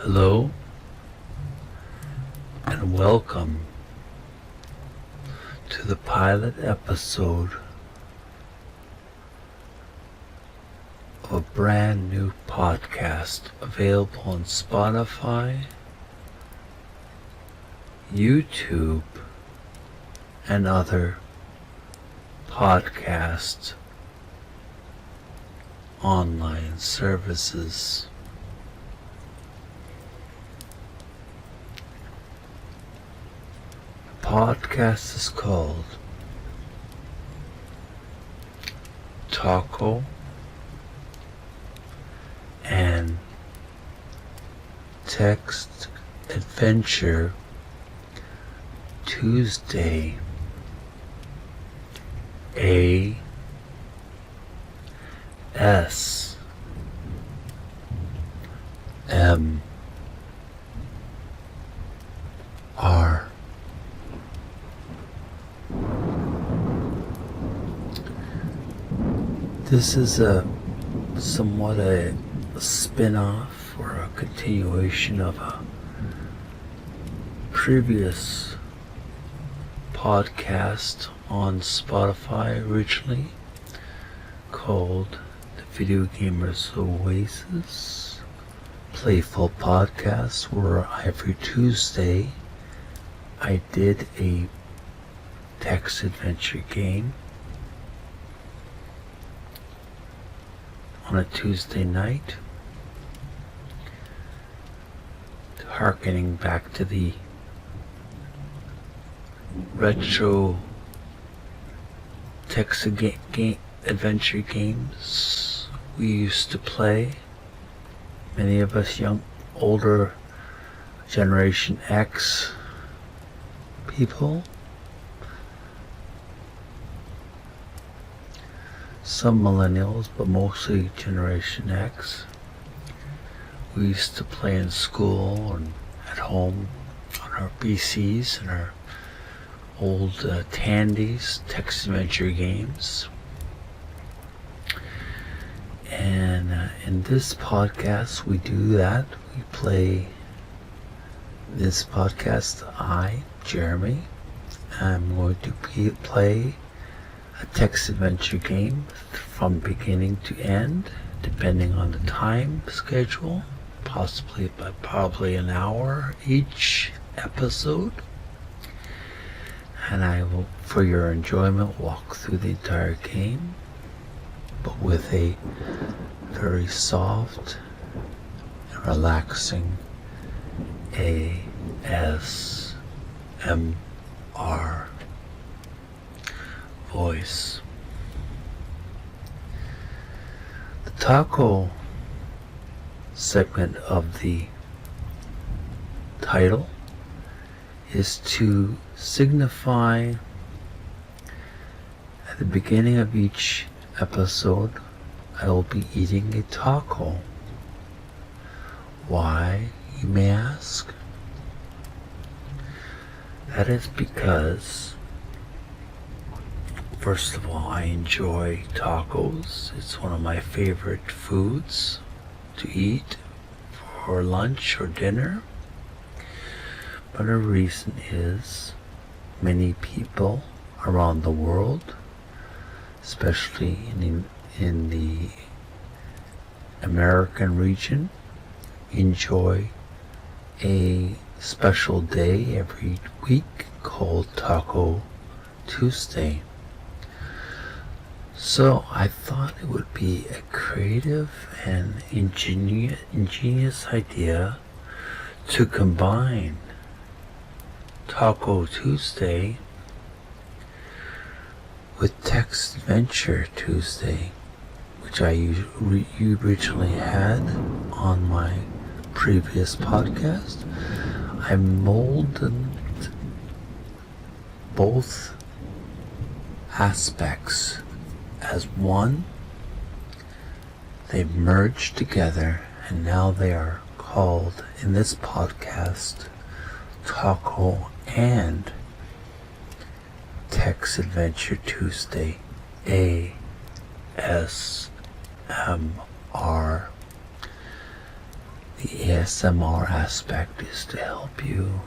Hello and welcome to the pilot episode of a brand new podcast available on Spotify, YouTube, and other podcast online services. The podcast is called Taco and Text Adventure Tuesday ASMR. This is somewhat a spin-off or a continuation of a previous podcast on Spotify originally called The Video Gamer's Oasis Playful Podcast, where every Tuesday I did a text adventure game on a Tuesday night, harkening back to the retro text adventure games we used to play. Many of us older Generation X people, some millennials, but mostly Generation X. We used to play in school and at home on our PCs and our old Tandies, text adventure games. And in this podcast we do that. We play this podcast. Jeremy, I'm going to play a text adventure game from beginning to end, depending on the time schedule, possibly by probably an hour each episode. And I will, for your enjoyment, walk through the entire game, but with a very soft and relaxing ASMR voice. The taco segment of the title is to signify at the beginning of each episode I will be eating a taco. Why, you may ask? That is because, first of all, I enjoy tacos. It's one of my favorite foods to eat for lunch or dinner. But a reason is many people around the world, especially in the American region, enjoy a special day every week called Taco Tuesday. So I thought it would be a creative and ingenious idea to combine Taco Tuesday with Text Adventure Tuesday, which I originally had on my previous podcast. I molded both aspects as one. They've merged together and now they are called in this podcast Taco and Text Adventure Tuesday ASMR. The ASMR aspect is to help you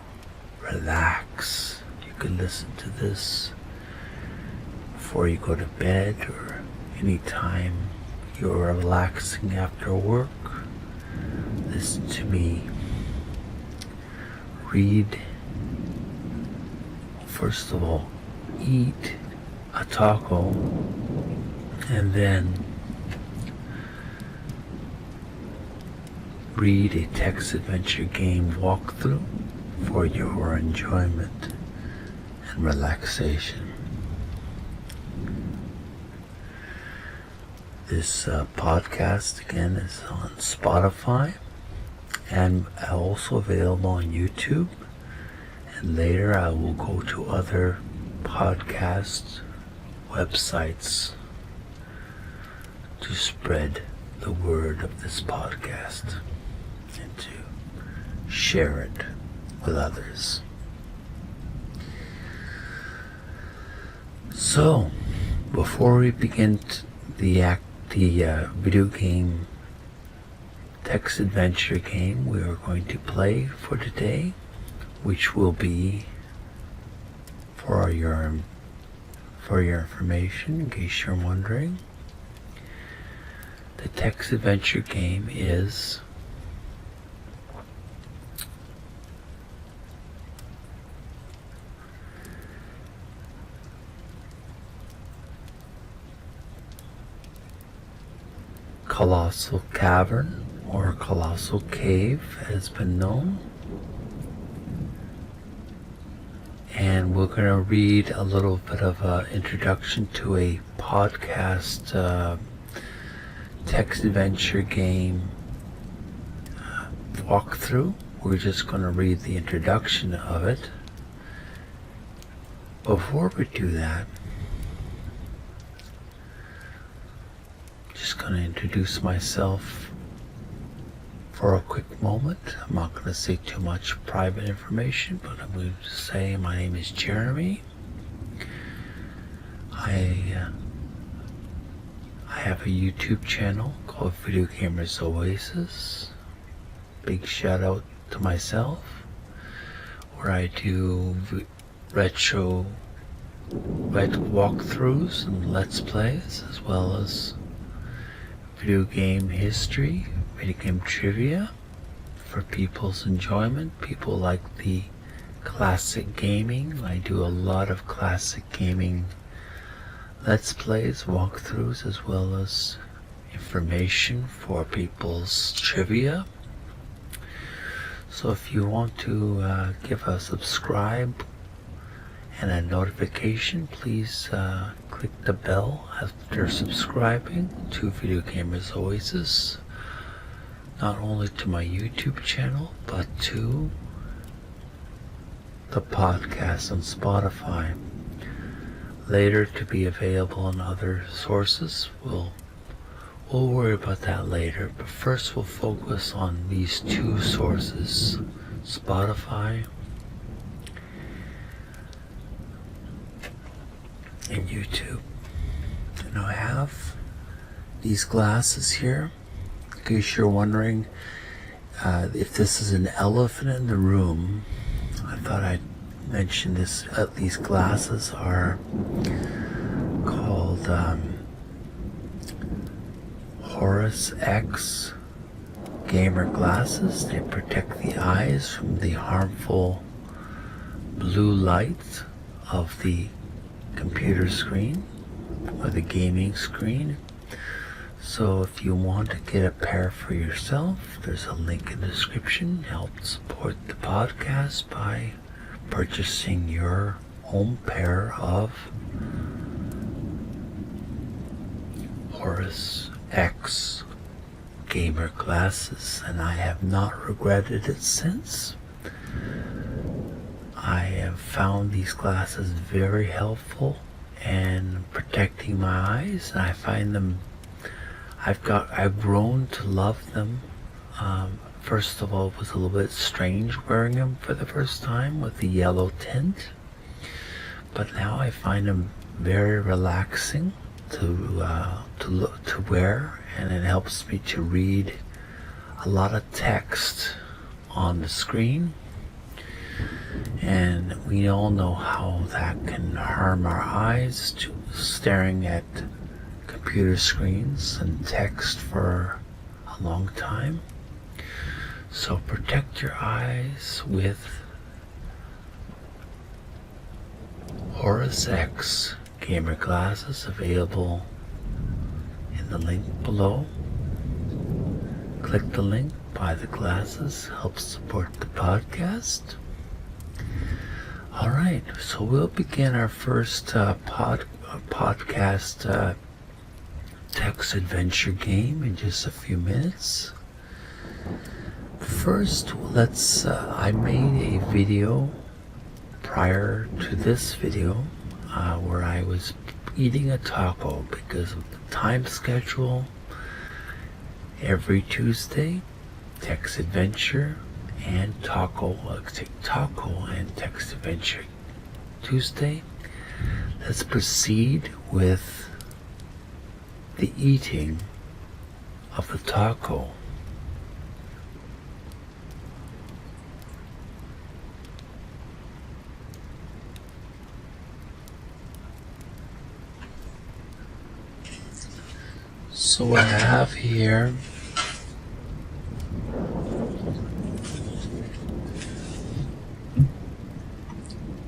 relax. You can listen to this before you go to bed or anytime you're relaxing after work. Listen to me read. First of all, eat a taco and then read a text adventure game walkthrough for your enjoyment and relaxation. This podcast again is on Spotify and also available on YouTube, and later I will go to other podcast websites to spread the word of this podcast and to share it with others. So, before we begin the video game text adventure game we are going to play for today, which will be for your information, in case you're wondering. The text adventure game is Colossal Cavern, or Colossal Cave has been known. And we're going to read a little bit of an introduction to a podcast text adventure game walkthrough. We're just going to read the introduction of it. Before we do that, just going to introduce myself for a quick moment. I'm not going to say too much private information, but I'm going to say my name is Jeremy. I have a YouTube channel called Video Gamers Oasis. Big shout out to myself, where I do retro walkthroughs and let's plays, as well as video game history, video game trivia for people's enjoyment. People like the classic gaming. I do a lot of classic gaming let's plays, walkthroughs, as well as information for people's trivia. So if you want to give a subscribe and a notification, please click the bell after subscribing to Video Gamers Oasis, not only to my YouTube channel but to the podcast on Spotify, later to be available on other sources. We'll worry about that later, but first we'll focus on these two sources, Spotify and YouTube. And I have these glasses here, in case you're wondering if this is an elephant in the room. I thought I'd mention this. These glasses are called Horus X gamer glasses. They protect the eyes from the harmful blue light of the computer screen or the gaming screen. So if you want to get a pair for yourself, there's a link in the description. Help support the podcast by purchasing your own pair of Horus X gamer glasses, and I have not regretted it since. I have found these glasses very helpful in protecting my eyes, and I find them, I've grown to love them. First of all, it was a little bit strange wearing them for the first time with the yellow tint, but now I find them very relaxing to wear, and it helps me to read a lot of text on the screen, and we all know how that can harm our eyes to staring at computer screens and text for a long time. So protect your eyes with Horus X gamer glasses, available in the link below. Click the link, buy the glasses, help support the podcast. Alright, so we'll begin our first podcast text adventure game in just a few minutes. First, I made a video prior to this video where I was eating a taco because of the time schedule. Every Tuesday, text adventure and taco and text adventure Tuesday. Let's proceed with the eating of the taco. So what I have here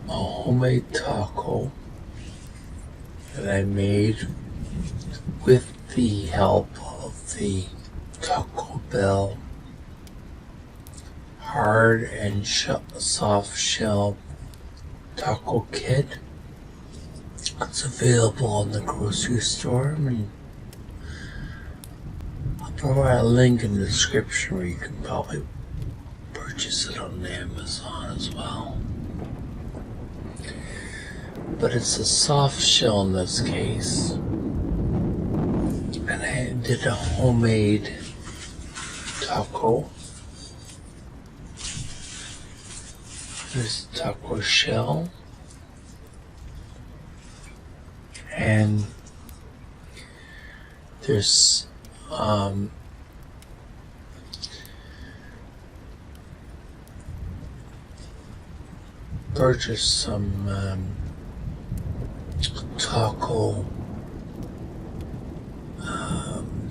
a homemade taco that I made with the help of the Taco Bell hard and soft shell taco kit. It's available in the grocery store, and I'll provide a link in the description where you can probably purchase it on Amazon as well. But it's a soft shell in this case, and I did a homemade taco. There's the taco shell, and there's purchased some taco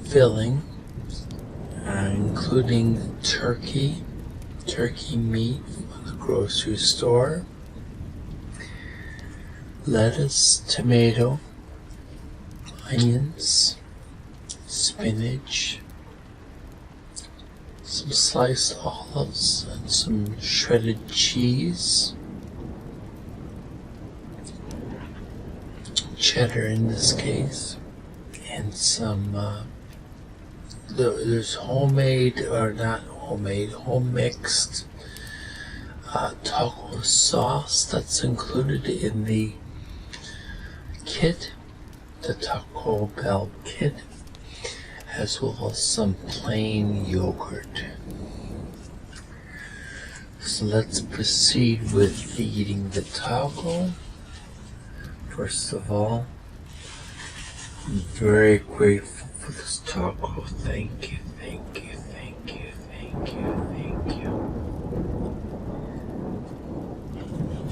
filling, including turkey meat from the grocery store, lettuce, tomato, onions, spinach, some sliced olives, and some shredded cheese, cheddar in this case, and some there's homemade or not homemade, home mixed taco sauce that's included in the kit, the Taco Bell kit, as well as some plain yogurt. So let's proceed with eating the taco. First of all, I'm very grateful for this taco. Thank you, thank you, thank you, thank you, thank you.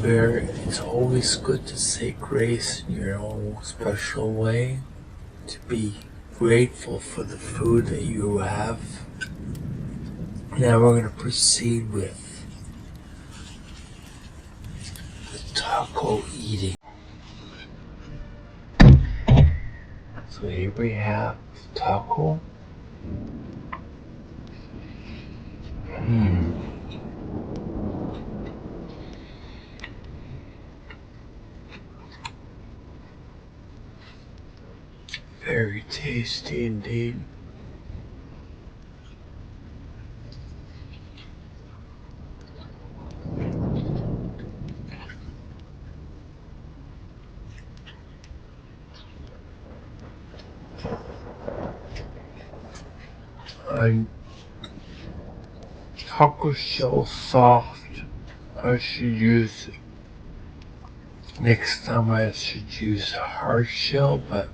It's always good to say grace in your own special way, to be grateful for the food that you have. Now we're going to proceed with the taco eating. So here we have taco. Very tasty indeed. Taco shell soft. I should use next time. I should use a hard shell, but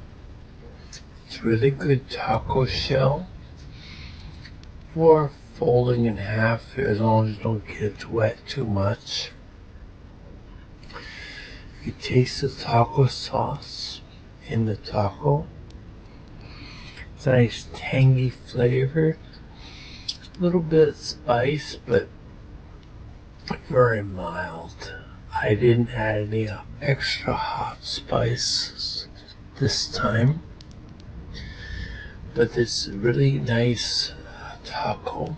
it's really good taco shell for folding in half as long as you don't get it wet too much. You taste the taco sauce in the taco. It's a nice tangy flavor. A little bit of spice, but very mild. I didn't add any extra hot spices this time. But this really nice taco.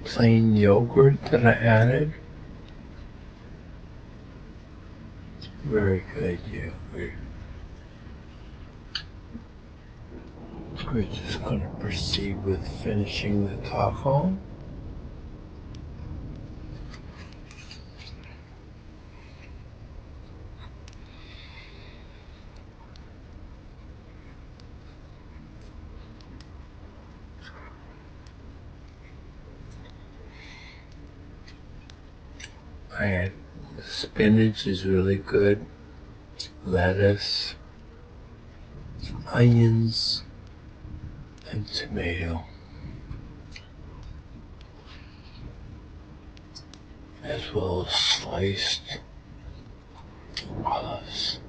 Plain yogurt that I added. Very good, yeah. We're just going to proceed with finishing the taco. And the spinach is really good. Lettuce, onions, and tomato. As well as sliced olives.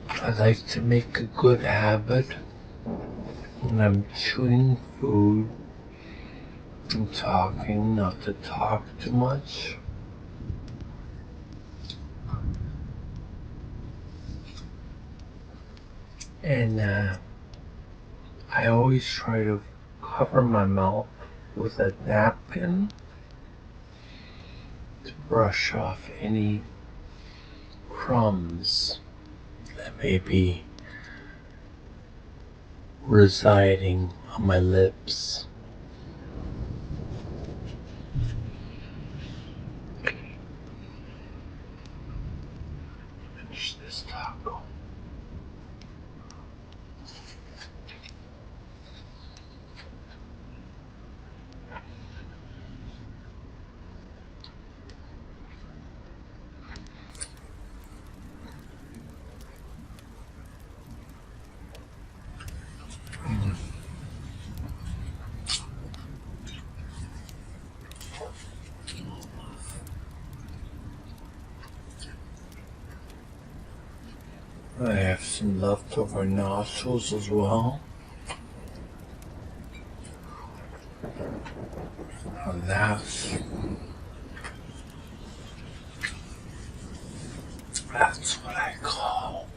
I like to make a good habit when I'm chewing food and talking, not to talk too much. And I always try to cover my mouth with a napkin to brush off any crumbs that may be residing on my lips. Finish this taco. I have some leftover nostrils as well. Now that's what I call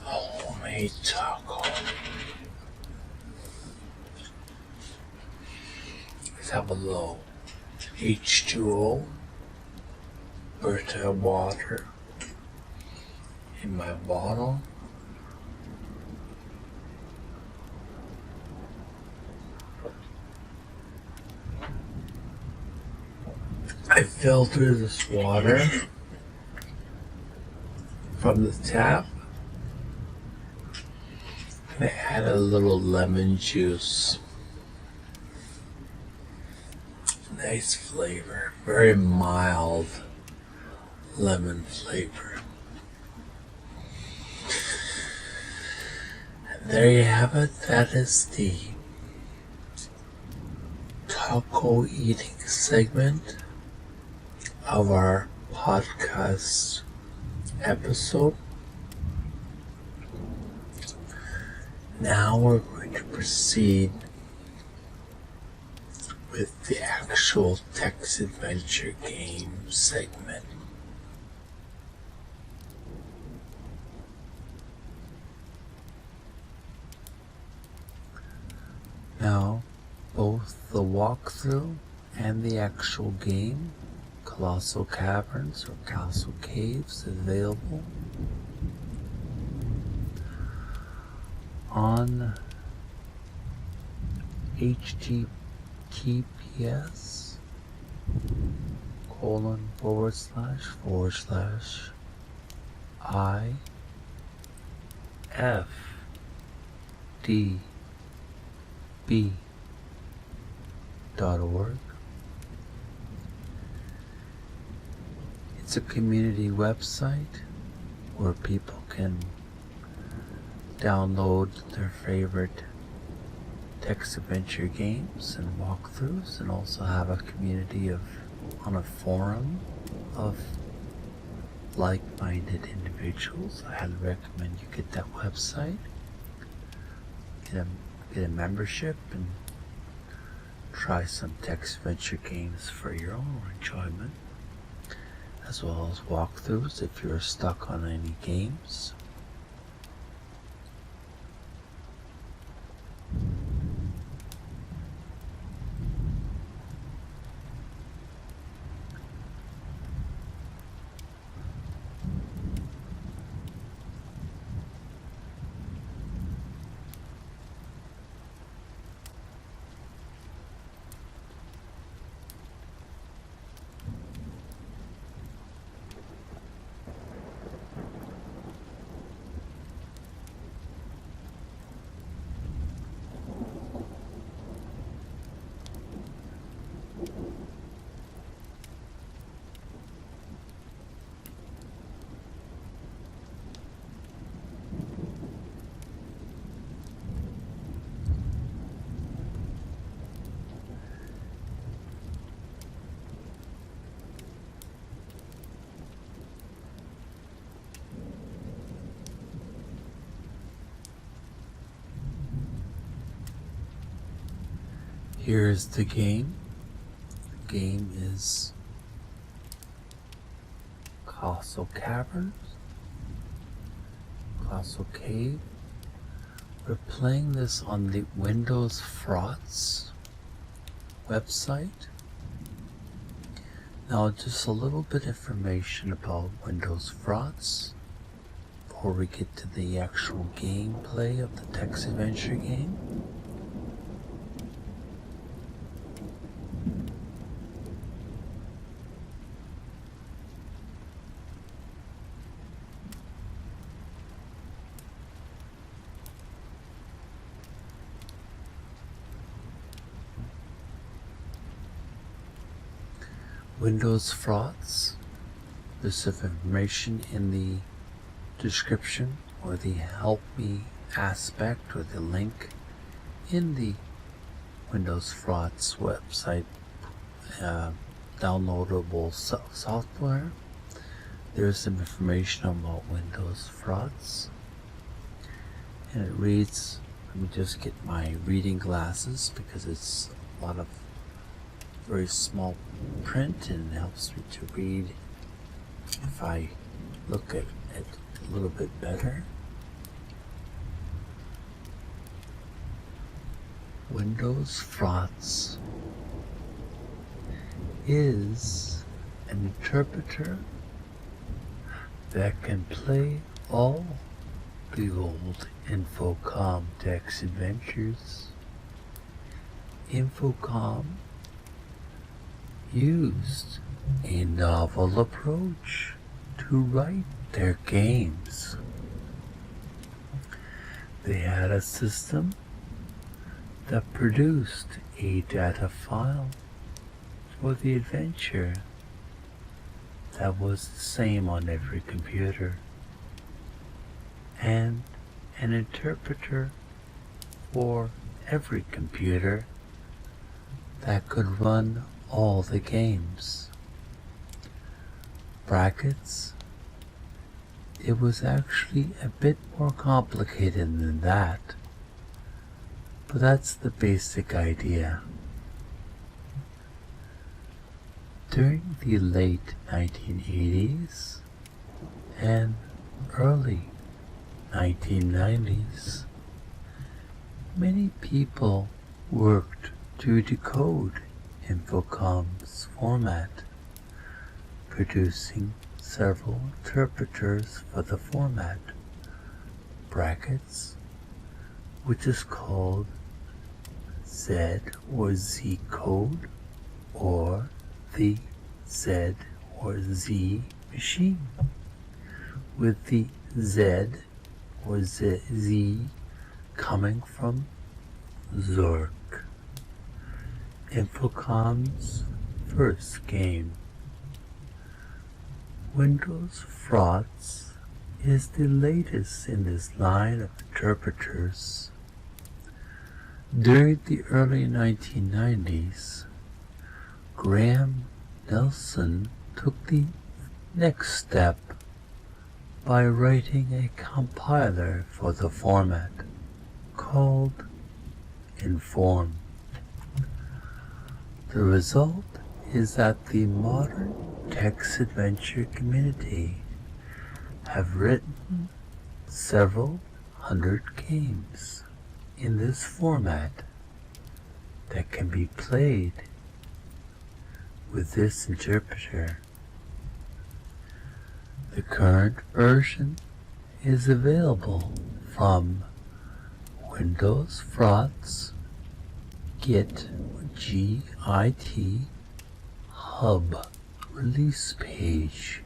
homemade taco. Let's have a little H2O, Berta water in my bottle. I filter this water from the tap and I add a little lemon juice. Nice flavor, very mild lemon flavor. And there you have it. That is the taco eating segment of our podcast episode. Now we're going to proceed with the actual text adventure game segment. Now, both the walkthrough and the actual game, Colossal Caverns or Colossal Caves, is available on https:// TimeSkip.org. It's a community website where people can download their favorite text adventure games and walkthroughs, and also have a community on a forum of like-minded individuals. I highly recommend you get that website, get a membership, and try some text adventure games for your own enjoyment, as well as walkthroughs if you're stuck on any games. Here's the game. The game is Colossal Caverns, Colossal Cave. We're playing this on the Windows Frauds website. Now, just a little bit of information about Windows Frauds before we get to the actual gameplay of the text adventure game. Windows Frauds. There's some information in the description or the help me aspect or the link in the Windows Frauds website downloadable software. There's some information about Windows Frauds, and it reads, let me just get my reading glasses because it's a lot of very small print and it helps me to read if I look at it a little bit better. Windows Frauds is an interpreter that can play all the old Infocom text adventures. Infocom used a novel approach to write their games. They had a system that produced a data file for the adventure that was the same on every computer, and an interpreter for every computer that could run all the games. Brackets. It was actually a bit more complicated than that, but that's the basic idea. During the late 1980s and early 1990s, many people worked to decode Infocom's format, producing several interpreters for the format. Brackets, which is called Z or Z code, or the Z or Z machine, with the Z or Z coming from Zork. Infocom's first game. Windows Frauds is the latest in this line of interpreters. During the early 1990s, Graham Nelson took the next step by writing a compiler for the format called Inform. The result is that the modern text adventure community have written several hundred games in this format that can be played with this interpreter. The current version is available from Windows Frauds Git Hub release page.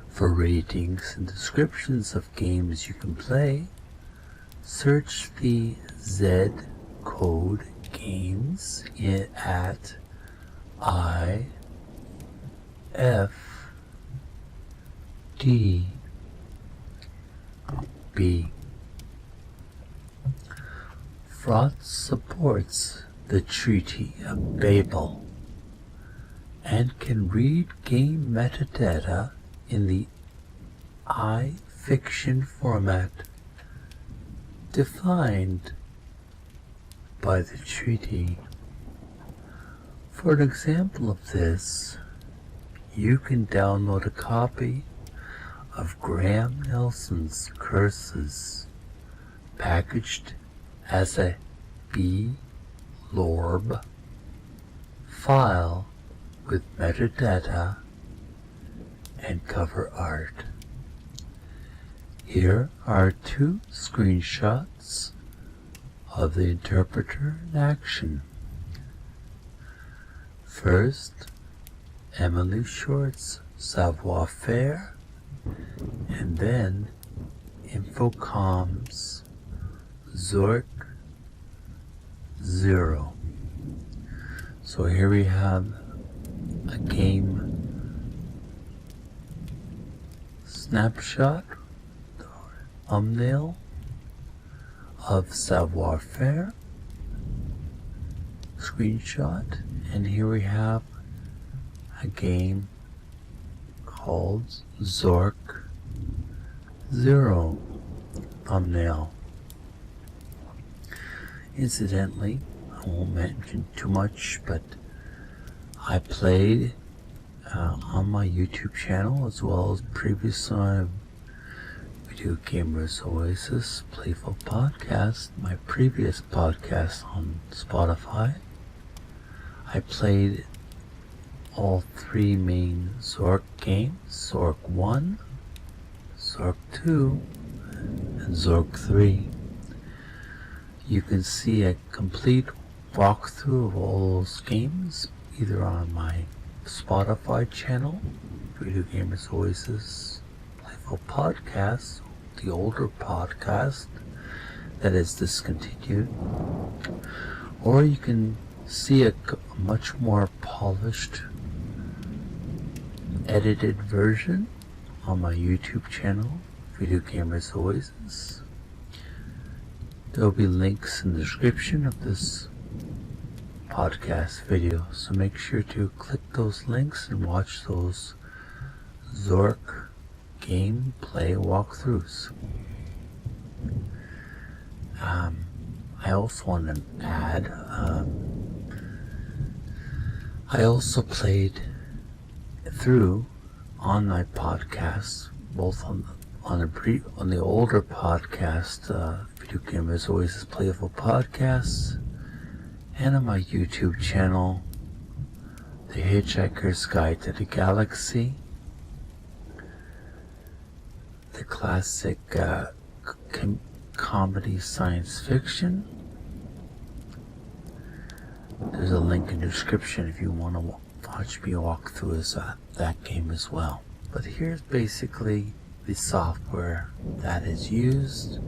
For ratings and descriptions of games you can play, search the Z code games at IFDB. Frauds supports the Treaty of Babel and can read game metadata in the iFiction format defined by the treaty. For an example of this, you can download a copy of Graham Nelson's Curses packaged as a blorb file with metadata and cover art. Here are two screenshots of the interpreter in action. First, Emily Short's Savoir-Faire, and then Infocom's Zork 0. So here we have a game snapshot or thumbnail of Savoir-Faire screenshot, and here we have a game called Zork 0 thumbnail. Incidentally, I won't mention too much, but I played on my YouTube channel as well as previously on Video Gamers Oasis Playful Podcast, my previous podcast on Spotify. I played all three main Zork games, Zork 1, Zork 2, and Zork 3. You can see a complete walkthrough of all those games either on my Spotify channel, Video Gamers Oasis Playful Podcast, the older podcast that is discontinued, or you can see a much more polished, edited version on my YouTube channel, Video Gamers Oasis. There will be links in the description of this podcast video, so make sure to click those links and watch those Zork gameplay walkthroughs. I also want to add, I also played through on my podcast, both on the older podcast, Video Gamers Oasis Playful Podcasts, and on my YouTube channel, The Hitchhiker's Guide to the Galaxy, the classic comedy science fiction. There's a link in the description if you want to watch me walk through that game as well. But here's basically the software that is used.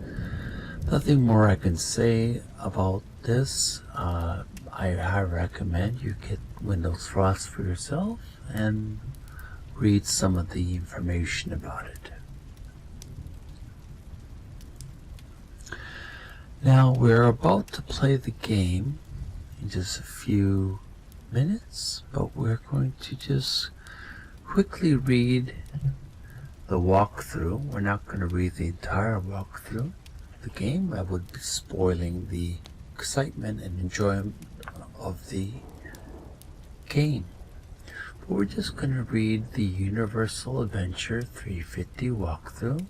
Nothing more I can say about this. I I recommend you get Windows Frost for yourself and read some of the information about it. Now we're about to play the game in just a few minutes, but we're going to just quickly read the walkthrough. We're not going to read the entire walkthrough. The game, I would be spoiling the excitement and enjoyment of the game. But we're just going to read the Universal Adventure 350 walkthrough,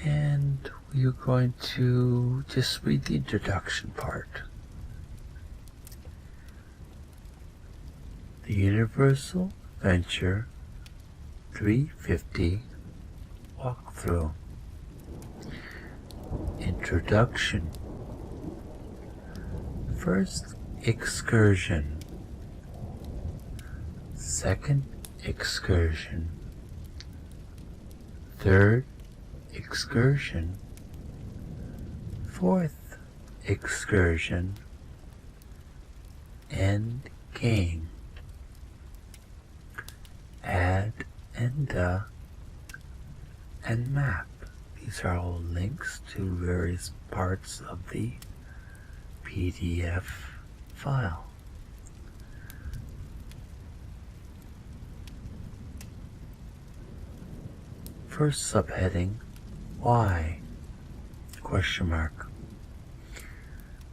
and we're going to just read the introduction part. The Universal Adventure 350 walkthrough. Introduction. First excursion. Second excursion. Third excursion. Fourth excursion. End game. Add and map. These are all links to various parts of the PDF file. First subheading, why? Question mark.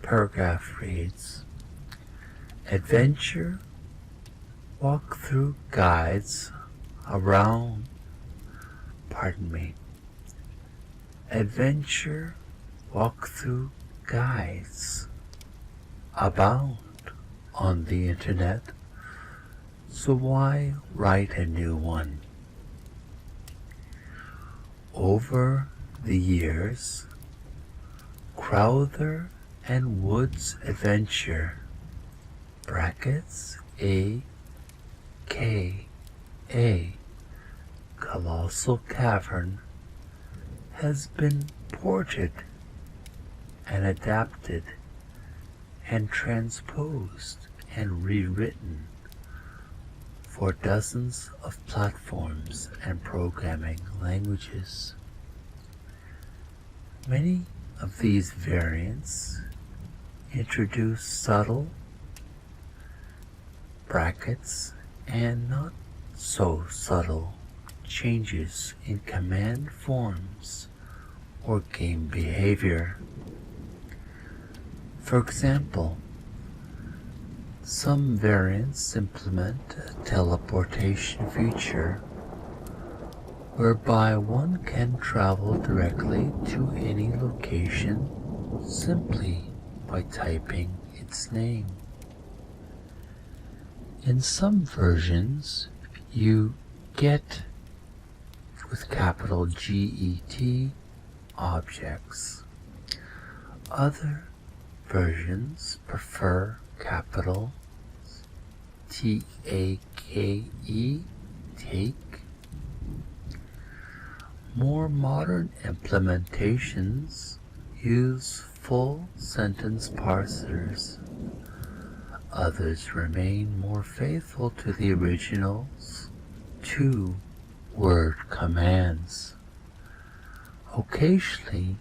Paragraph reads, adventure walkthrough guides around, adventure walkthrough guides abound on the internet, so why write a new one? Over the years, Crowther and Wood's Adventure (AKA Colossal Cavern) has been ported and adapted and transposed and rewritten for dozens of platforms and programming languages. Many of these variants introduce subtle brackets and not so subtle changes in command forms or game behavior. For example, some variants implement a teleportation feature whereby one can travel directly to any location simply by typing its name. In some versions, you get with capital GET objects. Other versions prefer capital TAKE, take. More modern implementations use full sentence parsers. Others remain more faithful to the original's two-word commands. Occasionally,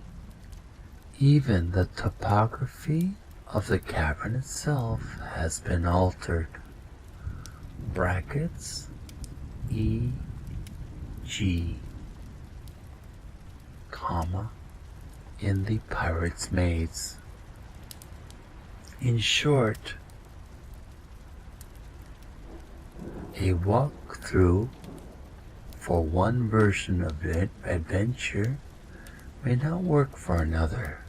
even the topography of the cavern itself has been altered. Brackets EG, comma, in the Pirate's Maze. In short, a walkthrough for one version of adventure may not work for another.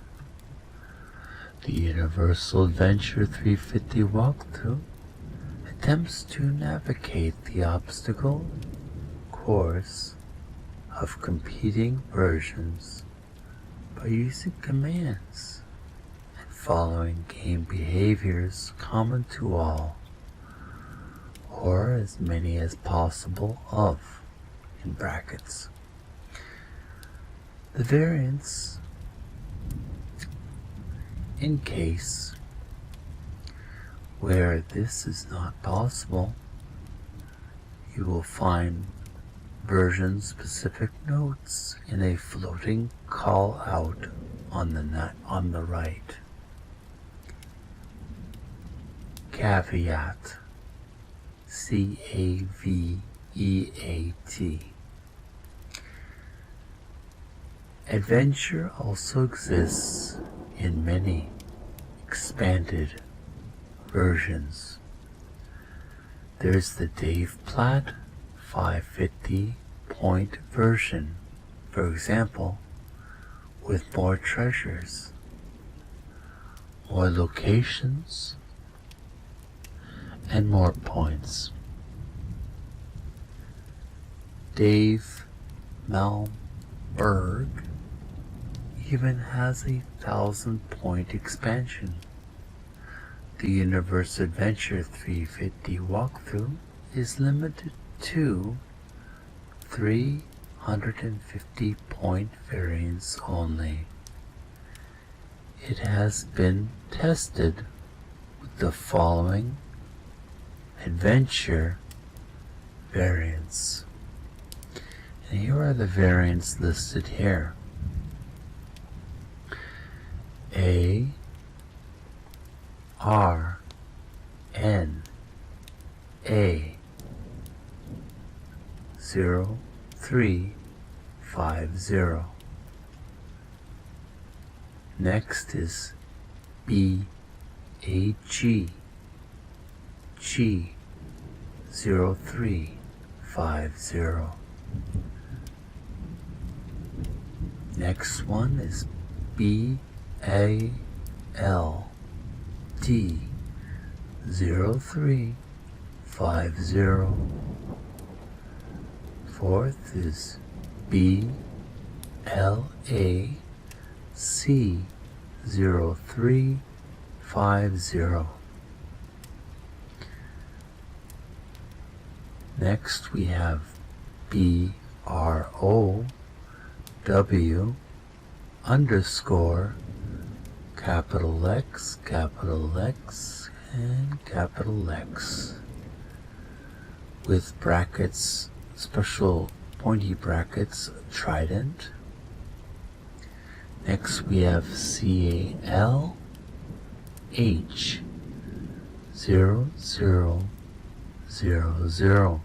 The Universal Adventure 350 walkthrough attempts to navigate the obstacle course of competing versions by using commands and following game behaviors common to all, or as many as possible of, in brackets. The variants In case where this is not possible, you will find version-specific notes in a floating call-out on the right. Caveat, C-A-V-E-A-T. Adventure also exists in many expanded versions. There's the Dave Platt 550 point version, for example, with more treasures, more locations, and more points. Dave Malmberg even has a 1,000-point expansion. The Universe Adventure 350 walkthrough is limited to 350-point variants only. It has been tested with the following adventure variants. And here are the variants listed here. A R N A 0350. Next is B A G G 0350. Next one is B A L D 0350. Fourth is B L A C 0350. Next we have BROW underscore capital X, and capital X with brackets, special pointy brackets, trident. Next we have CALH 0000.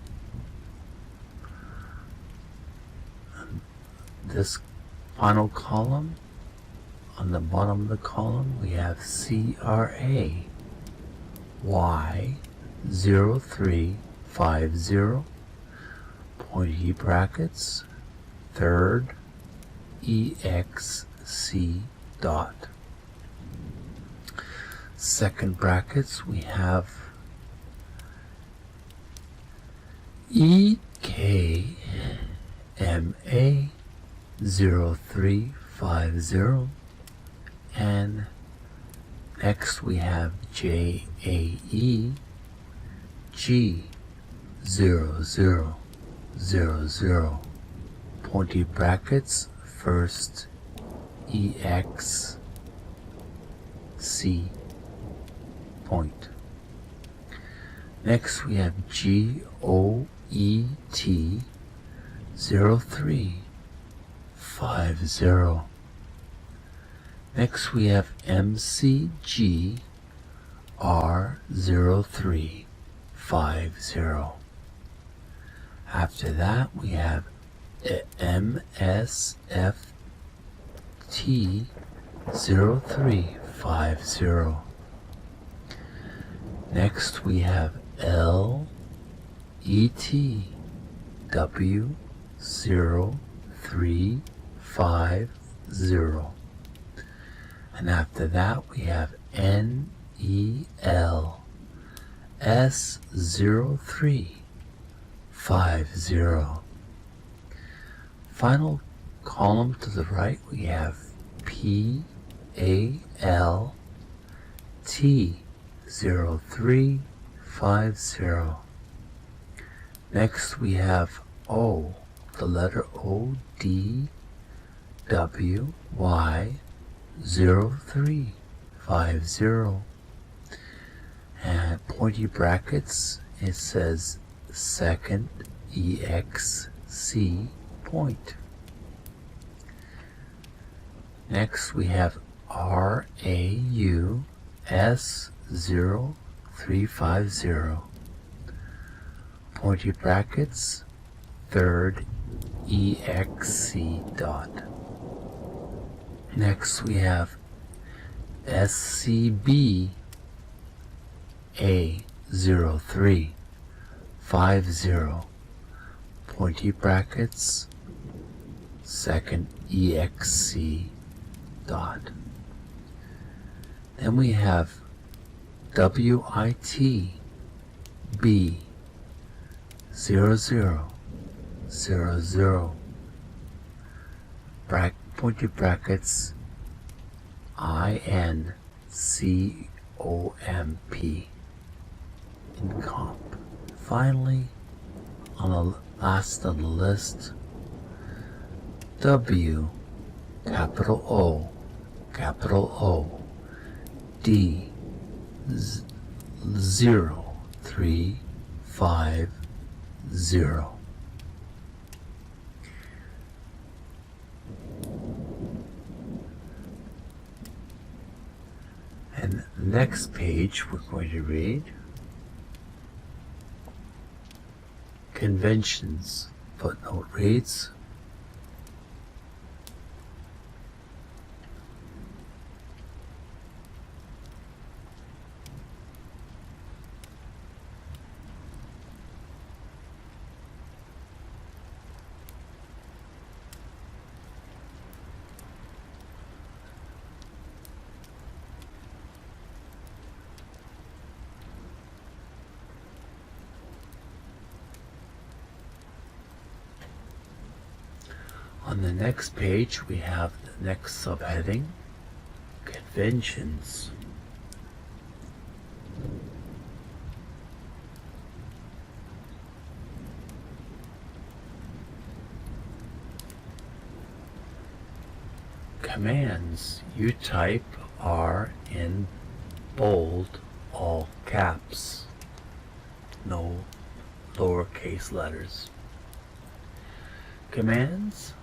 This final column, on the bottom of the column, we have CRA Y0350, pointy brackets, third EXC dot. Second brackets, we have EKMA 0350, and next we have JAE G 0000, pointy brackets, first EXC point. Next we have GOET 0350. Next we have MCG R0350. After that we have MSFT 0350. Next we have LETW 0350. And after that we have NEL S0350. Final column to the right we have PAL T0350. Next we have O, the letter O, D, W, Y, 0350. 50. And pointy brackets, it says second EXC point. Next we have RAU S0350. Pointy brackets, third EXC dot. Next we have SCB A0350. Pointy brackets, second EXC dot. Then we have WIT B 0000, pointy brackets, INCOMP, in comp. Finally, on the last on the list, W, capital O, D 0350. And the next page we're going to read conventions. Footnote reads, on the next page we have the next subheading, conventions. Commands you type are in bold, all caps, no lowercase letters. Commands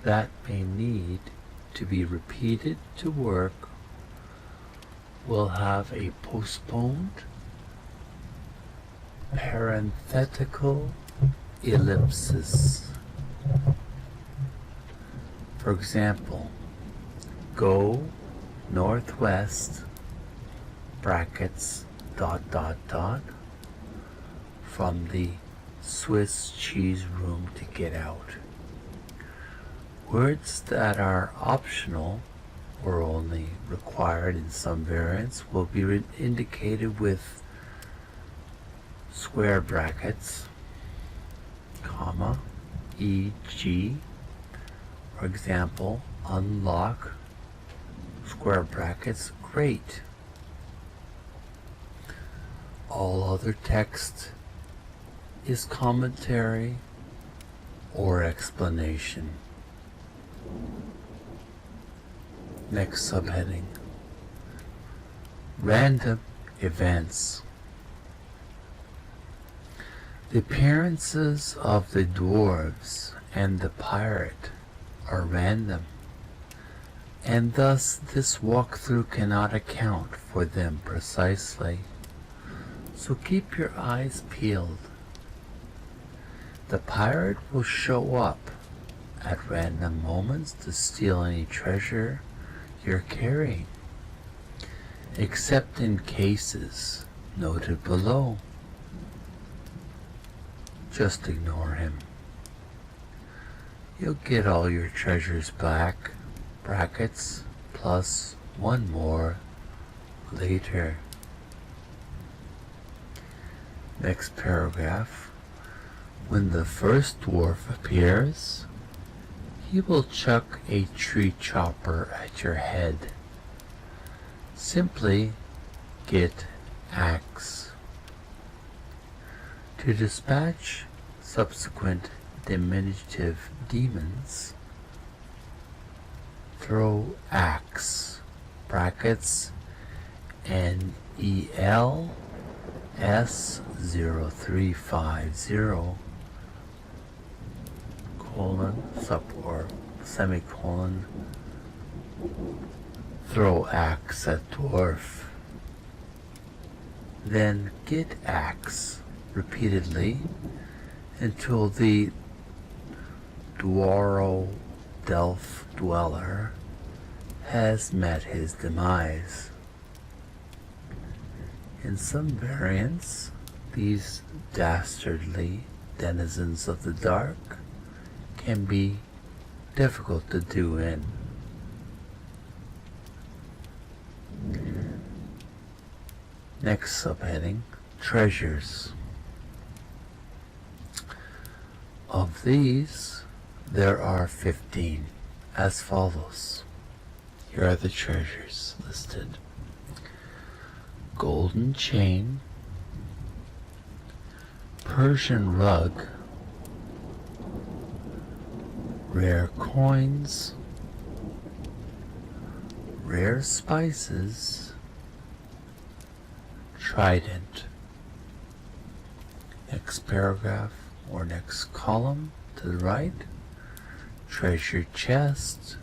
that may need to be repeated to work will have a postponed parenthetical ellipsis. For example, go northwest brackets ... from the Swiss cheese room to get out. Words that are optional or only required in some variants will be indicated with square brackets, comma, e.g. For example, unlock, square brackets, great. All other text is commentary or explanation. Next subheading, random events. The appearances of the dwarves and the pirate are random, and thus this walkthrough cannot account for them precisely. So keep your eyes peeled. The pirate will show up at random moments to steal any treasure you're carrying, except in cases noted below. Just ignore him. You'll get all your treasures back, brackets, plus one more later. Next paragraph. When the first dwarf appears, he will chuck a tree chopper at your head. Simply get axe. To dispatch subsequent diminutive demons, throw axe brackets NEL S0350 colon or semicolon throw axe at dwarf. Then get axe repeatedly until the Dwaro Delph dweller has met his demise. In some variants, these dastardly denizens of the dark can be difficult to do in. Next subheading, treasures. Of these, there are 15, as follows. Here are the treasures listed. Golden chain, Persian rug, rare coins, rare spices, trident. Next paragraph or next column to the right, treasure chest,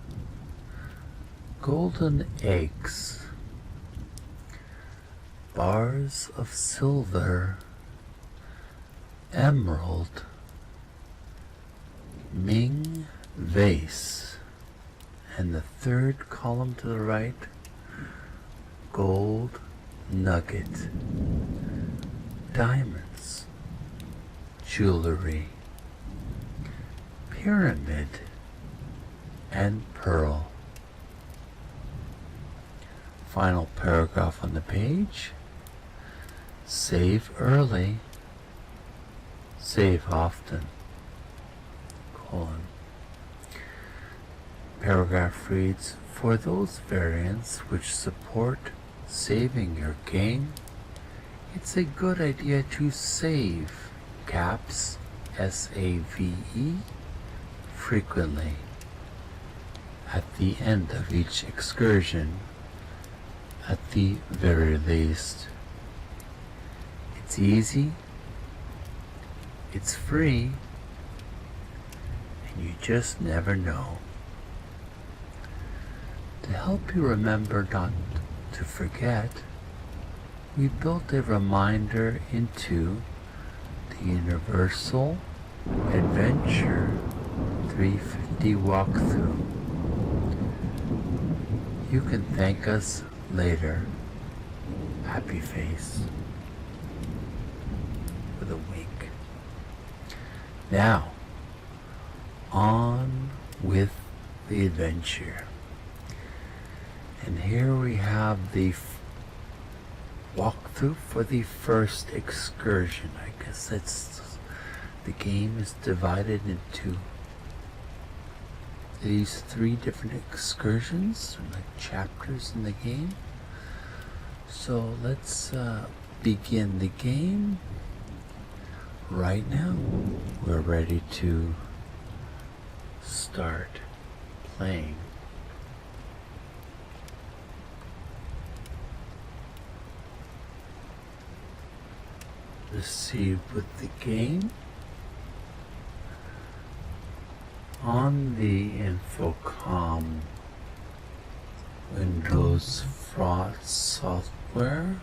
golden eggs, bars of silver, emerald, Ming vase, and the third column to the right, gold nugget, diamonds, jewelry, pyramid, and pearl. Final paragraph on the page. Save early, save often, colon. Paragraph reads, for those variants which support saving your game, it's a good idea to save caps, S-A-V-E, frequently at the end of each excursion, at the very least. It's easy, it's free, and you just never know. To help you remember not to forget, we built a reminder into the Universal Adventure 350 walkthrough. You can thank us later. Happy face. With a wink. Now, on with the adventure. And here we have the walkthrough for the first excursion. I guess that's, the game is divided into these 3 different excursions, like chapters in the game. So let's begin the game right now. We're ready to start playing. Proceed with the game. On the Infocom Windows Fraud software,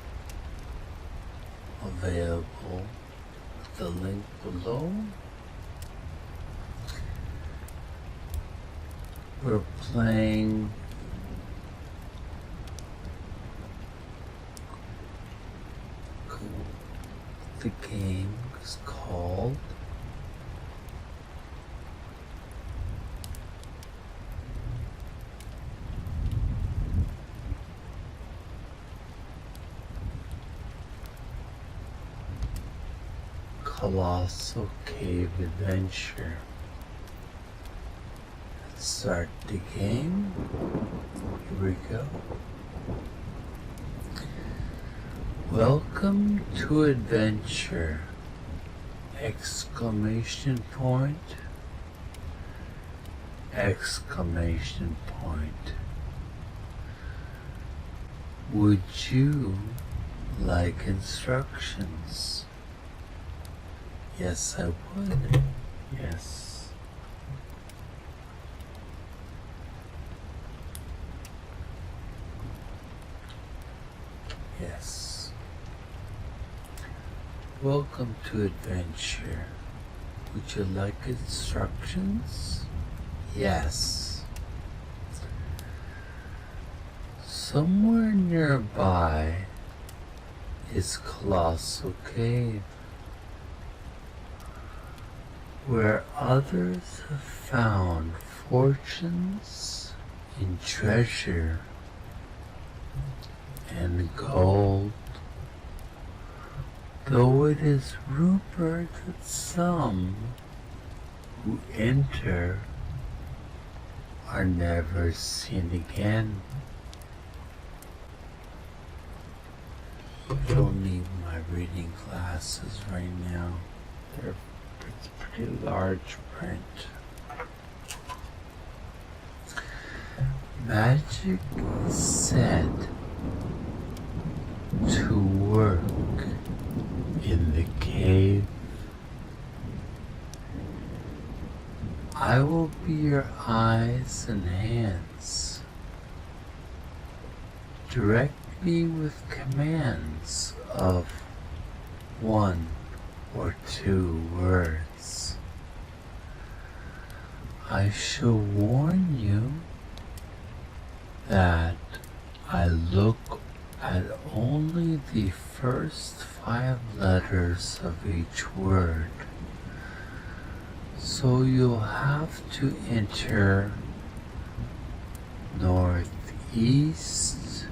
available at the link below. We're playing the game is called Colossal Cave Adventure. Let's start the game. Here we go. Welcome to adventure! Exclamation point! Exclamation point! Would you like instructions? Yes, I would. Yes. Yes. Welcome to adventure. Would you like instructions? Yes. Somewhere nearby is Colossal Cave, where others have found fortunes in treasure and gold, though it is rumored that some who enter are never seen again. I don't need my reading glasses right now. It's pretty large print. Magic is said to work in the cave. I will be your eyes and hands. Direct me with commands of 1 or 2 words. I shall warn you that I look at only the first 5 letters of each word, so you'll have to enter northeast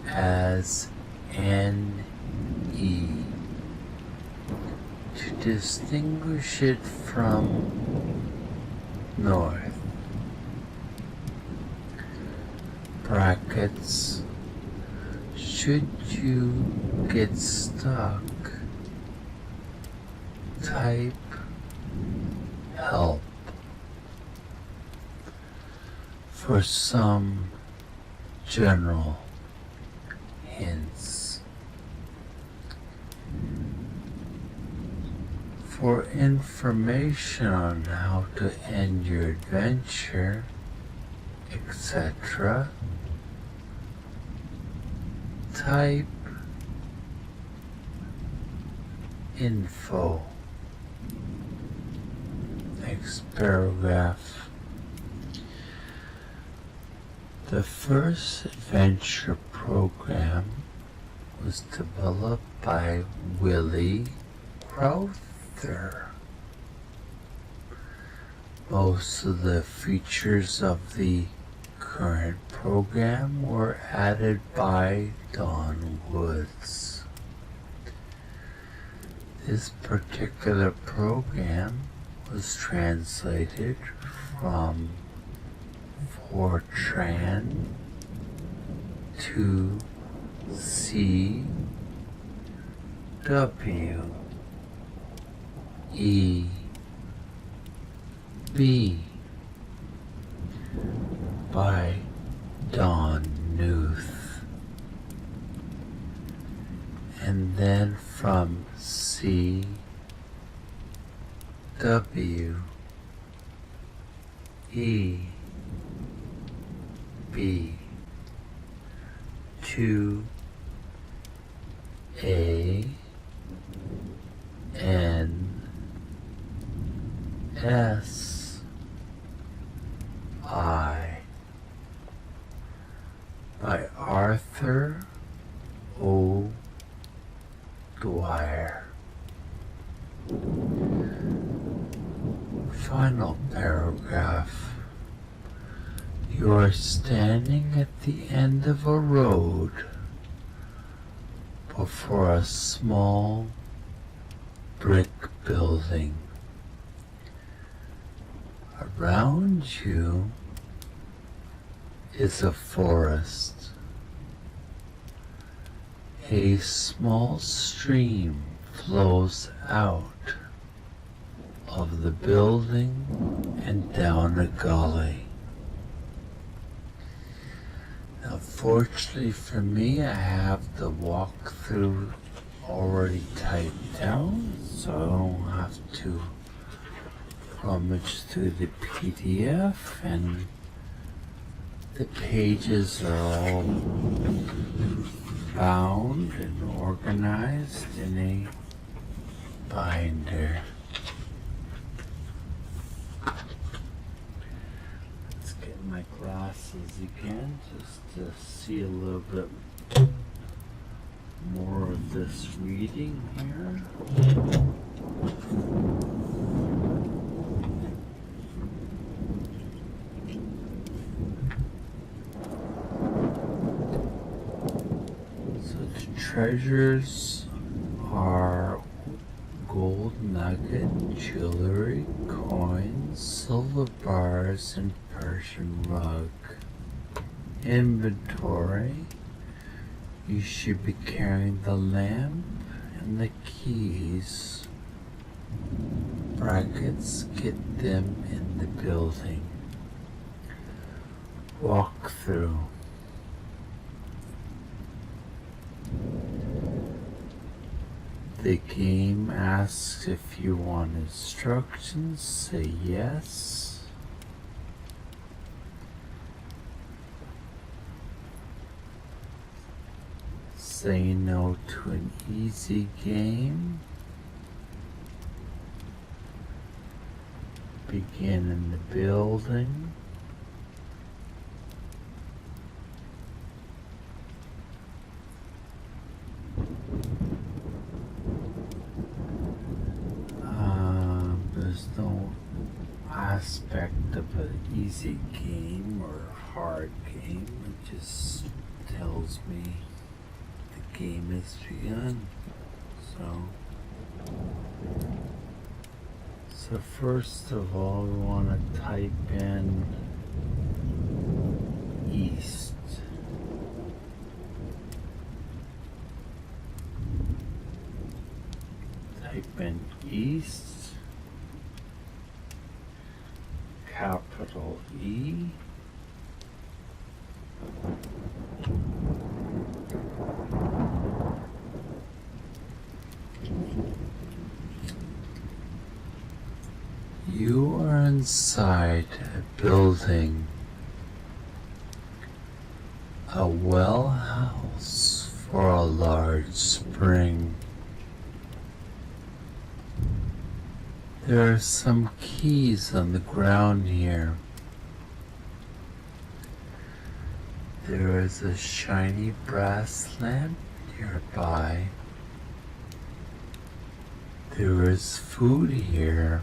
as N-E to distinguish it from north. Brackets. Should you get stuck, type help. For some general hints. For information on how to end your adventure, etc., type info. Next paragraph. The first adventure program was developed by Willie Crowther. Most of the features of the current program were added by Don Woods. This particular program was translated from Fortran to C W E B by Don Knuth, and then from C W E B to A N S I by Arthur O. Dwyer. Final paragraph. You are standing at the end of a road before a small brick building. Around you is a forest. A small stream flows out of the building and down a gully. Now, fortunately for me, I have the walkthrough already typed down, so I don't have to rummage through the PDF, and the pages are all bound and organized in a binder. Let's get my glasses again just to see a little bit more of this reading here. So the treasures are gold nugget, jewelry, coins, silver bars, and Persian rug. Inventory. You should be carrying the lamp and the keys. Brackets, get them in the building. Walk through. The game asks if you want instructions, say yes. Say no to an easy game. Begin in the building. There's no aspect of an easy game or hard game. It just tells me the game has begun. So first of all, we want to type in east. Type in east, capital E. You are inside a building, a well house for a large spring. There are some keys on the ground here. There is a shiny brass lamp nearby. There is food here.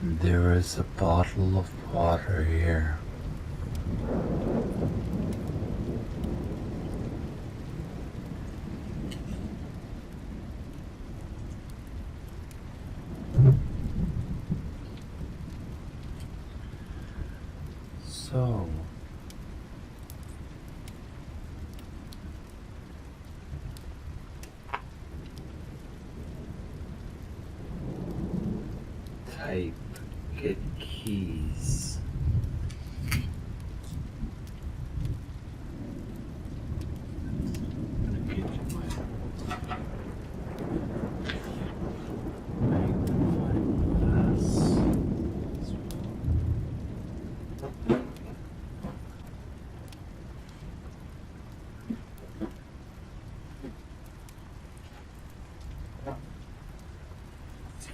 And there is a bottle of water here. So, type get keys. I'm gonna get you my magnifying glass.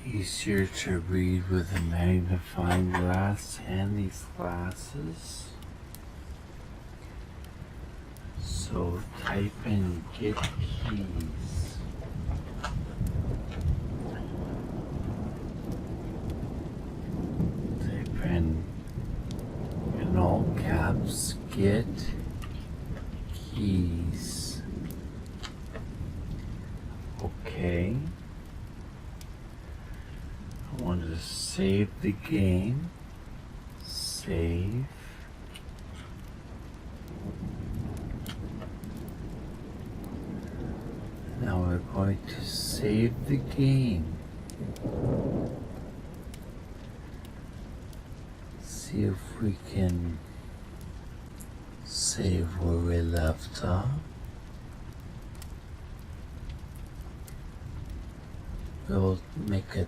Easier to read with a magnifying glass and these glasses. So type in get keys. Type in all caps, get keys. Okay. I want to save the game. Save. Now we're going to save the game. See if we can save where we left off. We'll make a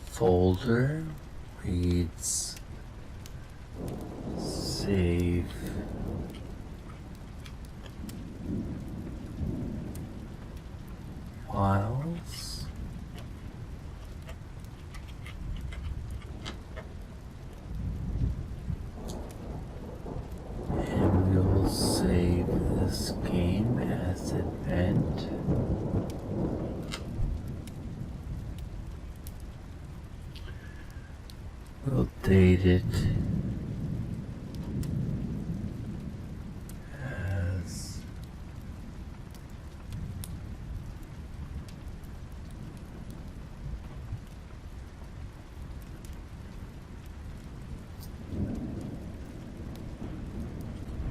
folder, reads save files, and we will save this game as event. We'll date it as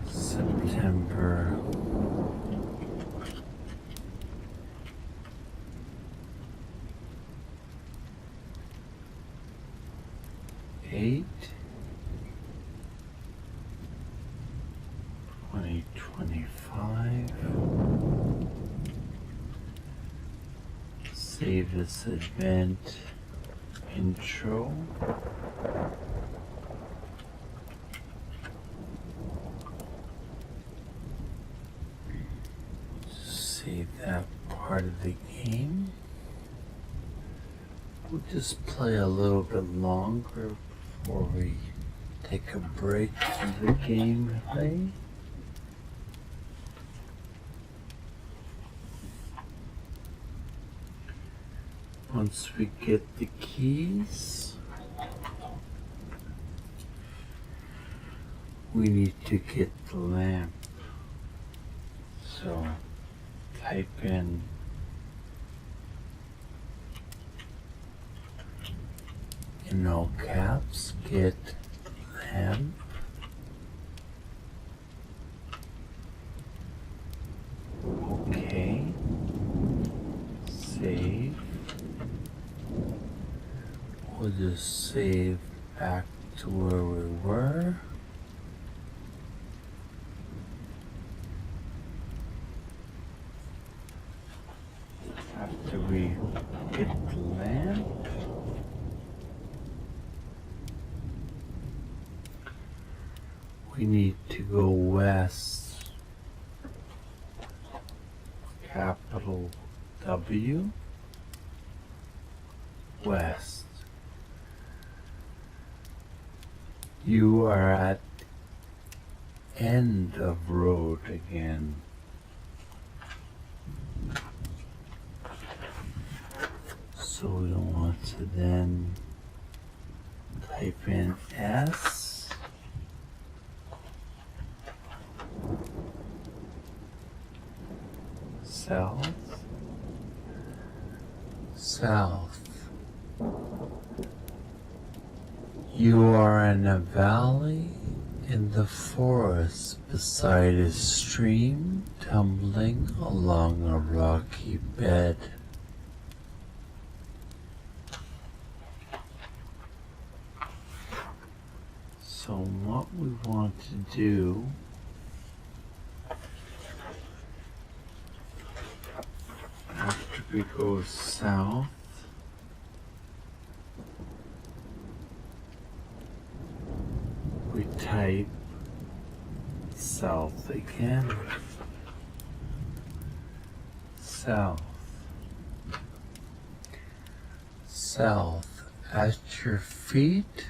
September 8, 2025. Save this event intro. Save that part of the game. We'll just play a little bit longer before we take a break from the gameplay. Once we get the keys, we need to get the lamp. So type in all caps, get lamp. Okay. Save. We'll just save back to where we were. After we get the lamp, we need to go west, capital W, west. You are at end of road again. So we want to then type in S, south, south. You are in a valley in the forest beside a stream tumbling along a rocky bed. So what we want to do after we go south, we type south again. South. South. At your feet,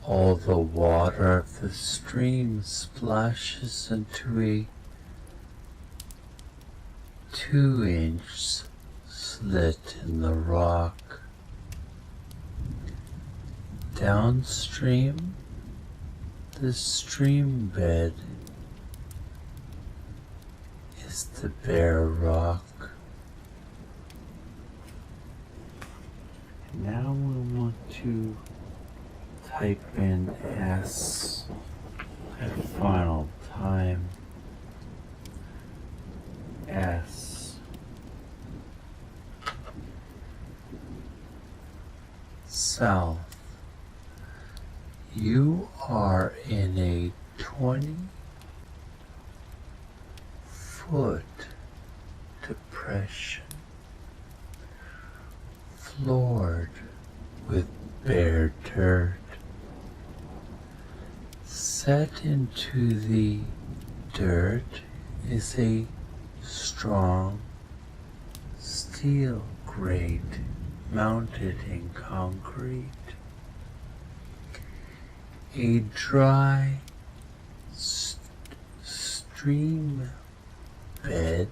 all the water of the stream splashes into a 2-inch slit in the rock. Downstream, the stream bed is the bare rock. Now we want to type in S at final time. S. South. You are in a 20 foot depression, floored with bare dirt. Set into the dirt is a strong steel grate mounted in concrete. A dry stream bed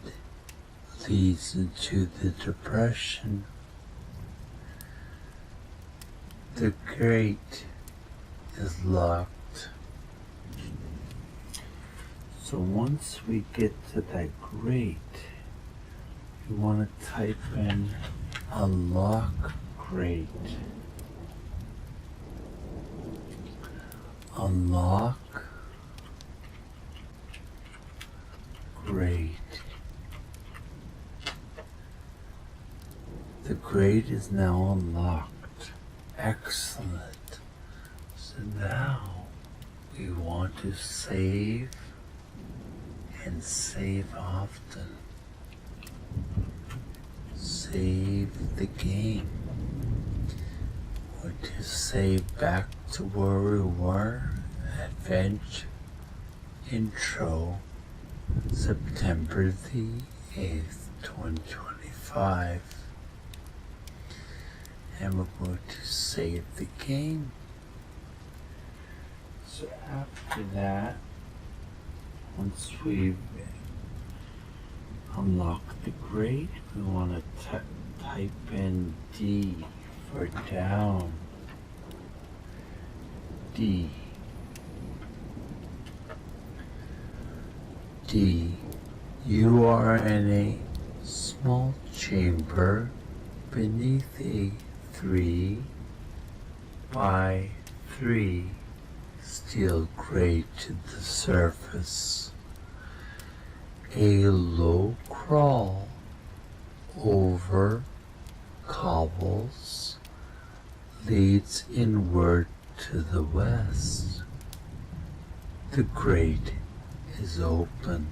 leads into the depression. The grate is locked. So once we get to that grate, we want to type in unlock grate. Unlock grate. The grate is now unlocked. Excellent. So now we want to save and save often. Save the game. We're to save back to where we were. Adventure intro, September the 8th, 2025. And we're going to save the game. So after that, once we've unlocked the grate, we want to type in D for down. D. D. You are in a small chamber beneath a 3 by 3 steel grate to the surface. A low crawl over cobbles leads inward to the west. The grate is open.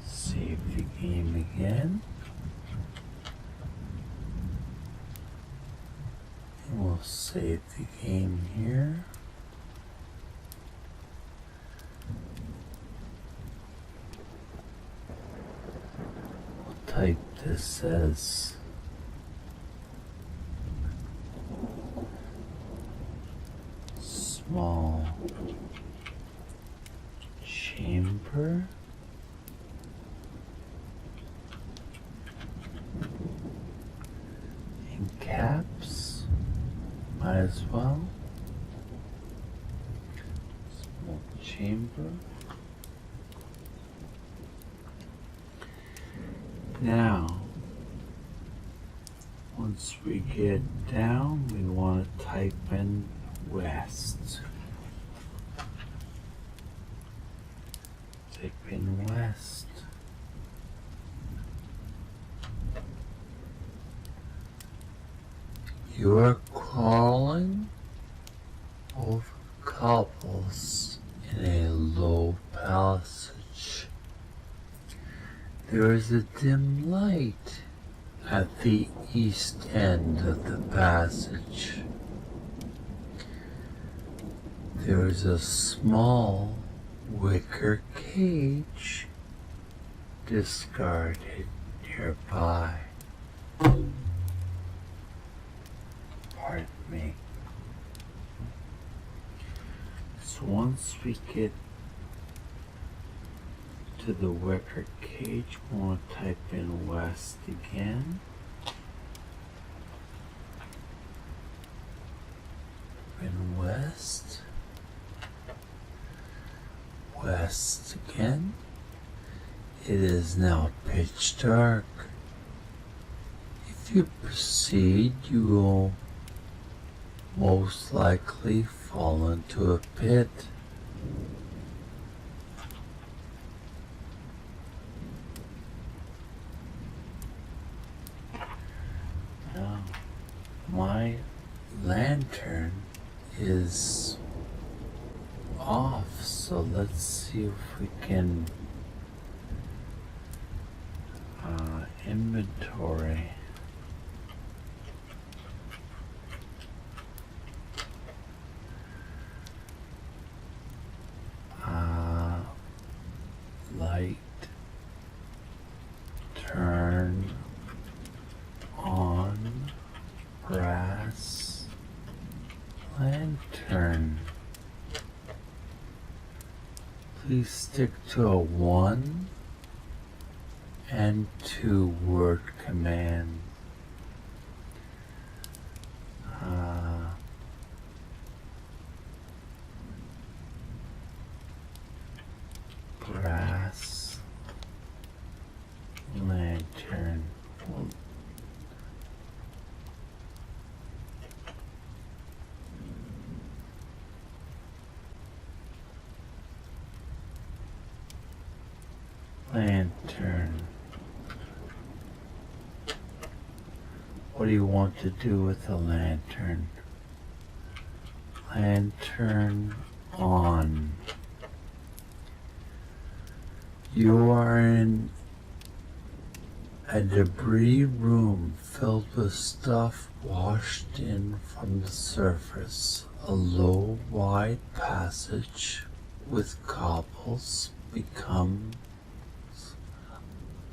Save the game again. And we'll save the game here. We'll type this as small chamber in caps, might as well. Small chamber. Now, once we get down, we want to type in west. Type in west. You are crawling over cobbles in a low passage. There is a dim light at the east end of the passage. There is a small wicker cage discarded nearby. Pardon me. So once we get to the wicker cage, we want to type in west again. In west. West again. It is now pitch dark. If you proceed, you will most likely fall into a pit. Now, my lantern is off, so let's see if we can inventory. Light turn on brass lantern. Please stick to a 1 and 2 word command. Brass lantern. Lantern. What do you want to do with the lantern? Lantern on. You are in a debris room filled with stuff washed in from the surface. A low, wide passage with cobbles becomes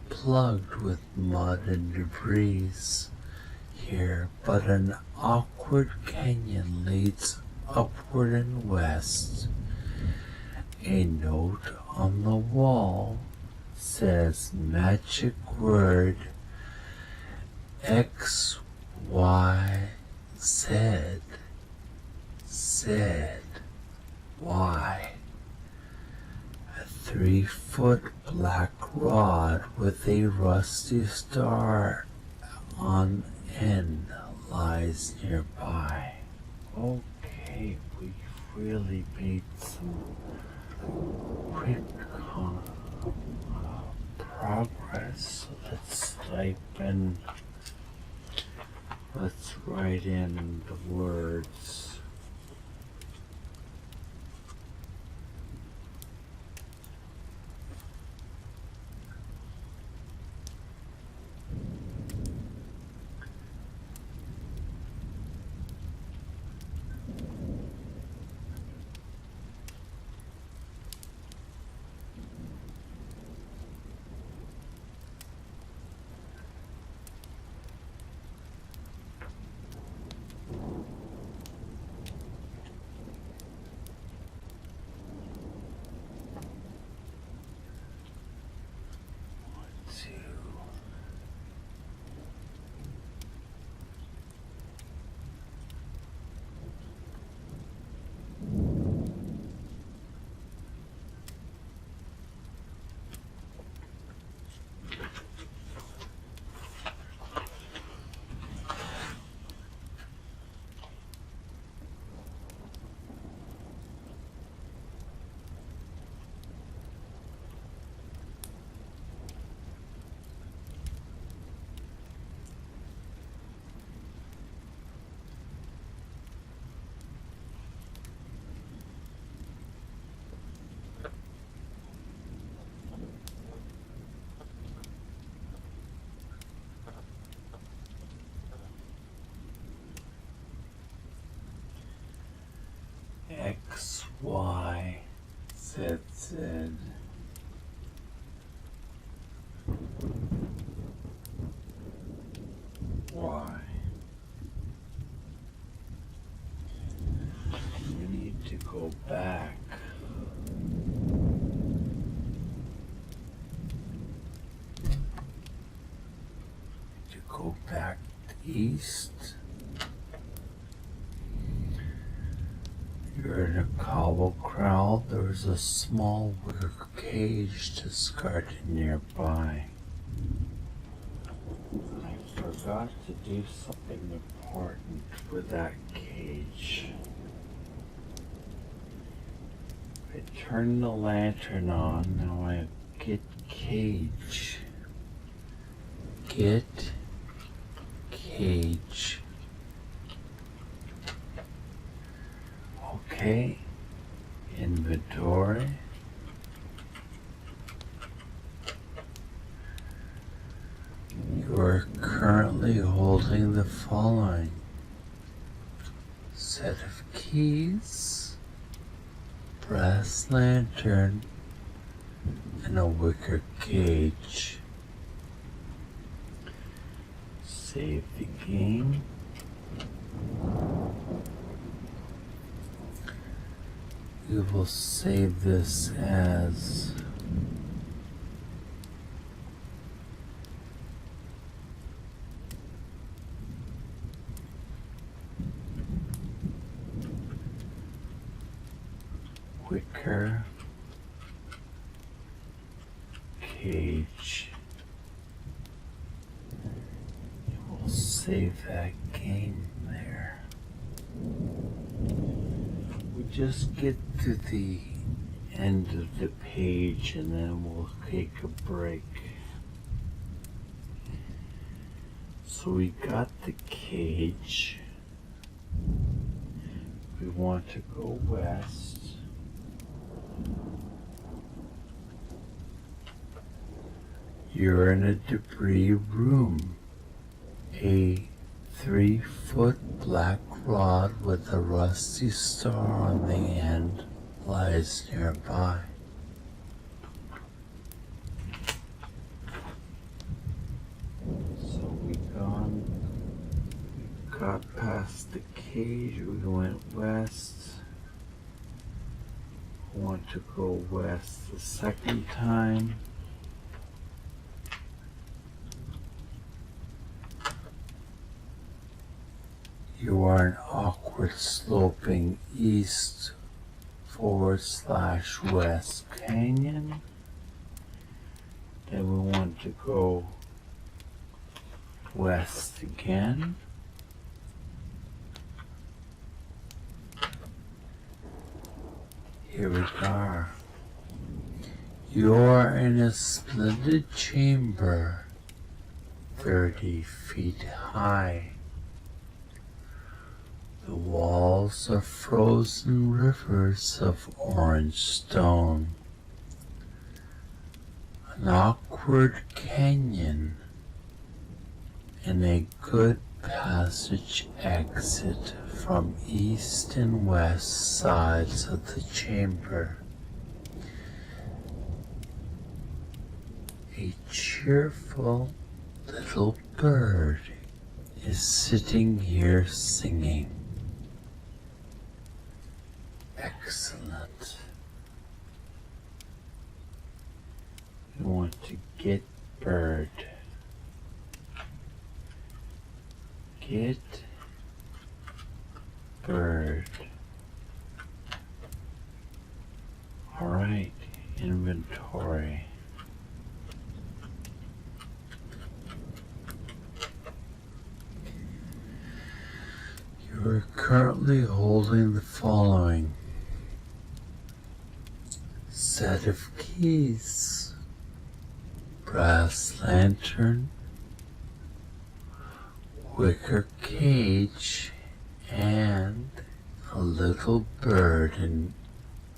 plugged with mud and debris here, but an awkward canyon leads upward and west. A note on the wall says magic word X, Y, Z, Z, Y. A 3-foot black rod with a rusty star on end lies nearby. Okay, we've really made some quick progress. Let's type in, let's write in the words. X, Y, Z, Z. Y. We need to go back. To go back east. You're in a cobble crowd. There's a small wicker cage discarded nearby. I forgot to do something important with that cage. I turned the lantern on. Now I get cage. Get cage. Okay, inventory, you are currently holding the following: set of keys, brass lantern, and a wicker cage. Save the game. We will save this as wicker cage. We'll save that game there. We just get to the end of the page and then we'll take a break. So we got the cage. We want to go west. You're in a debris room. A 3-foot black rod with a rusty star on the end lies nearby. So we got past the cage, we went west. We want to go west the second time. You are an awkward sloping east / west canyon. Then we want to go west again. Here we are. You are in a splendid chamber, 30 feet high. The walls are frozen rivers of orange stone. An awkward canyon and a good passage exit from east and west sides of the chamber. A cheerful little bird is sitting here singing. Excellent. We want to get bird. Get bird. All right, inventory. You are currently holding the following: set of keys, brass lantern, wicker cage, and a little bird in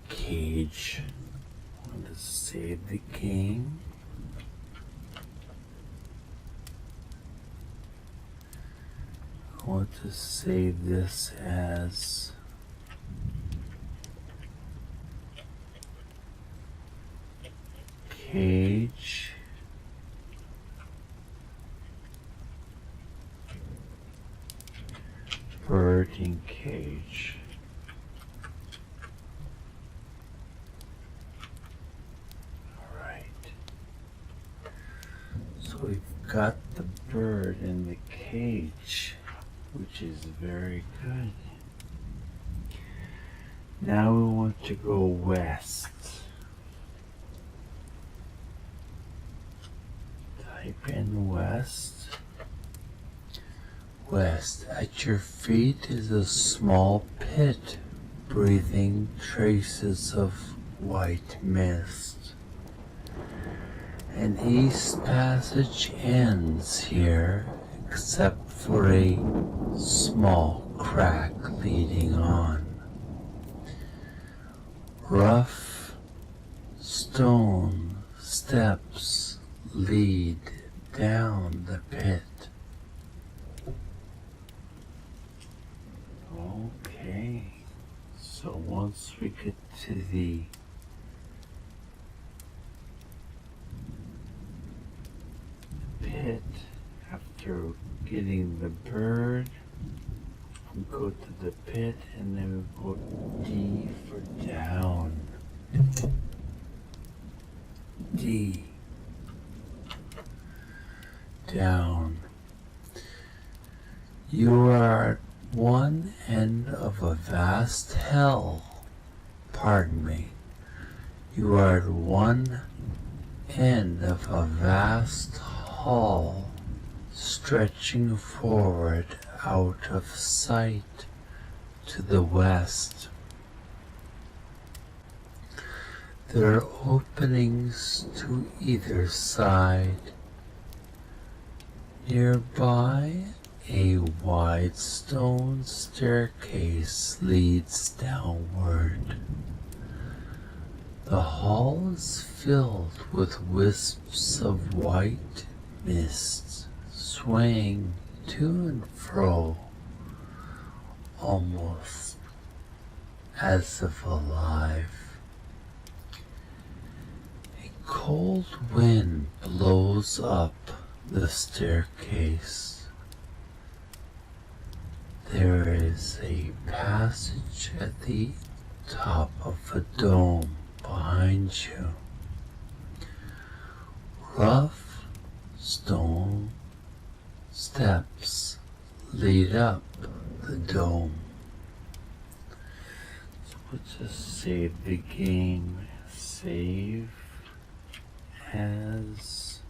cage. I want to save the game. I want to save this as cage, bird in cage. All right. So we've got the bird in the cage, which is very good. Now we want to go west. Type in west. West. At your feet is a small pit, breathing traces of white mist. An east passage ends here, except for a small crack leading on. Rough stone steps lead down the pit. Okay, so once we get to the pit, after getting the bird, we go to the pit and then we go D for down. D. Down. You are at one end of a vast hell. Pardon me. You are at one end of a vast hall stretching forward out of sight to the west. There are openings to either side. Nearby, a wide stone staircase leads downward. The hall is filled with wisps of white mist swaying to and fro, almost as if alive. A cold wind blows up the staircase. There is a passage at the top of a dome behind you. Rough stone steps lead up the dome. So we'll just save the game. Save as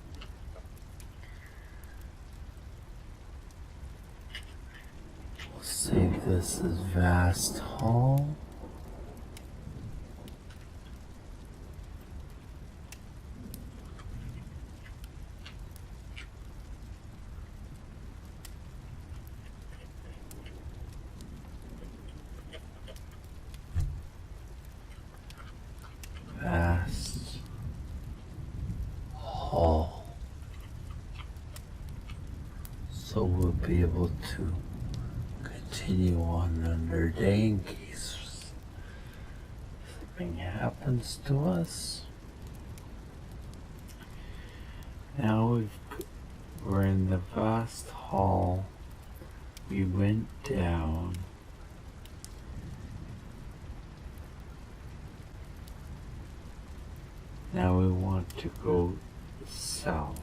we'll save this as Vast Hall. Vast Hall. So we'll be able to continue on another day in case something happens to us. Now we're in the vast hall. We went down. Now we want to go south.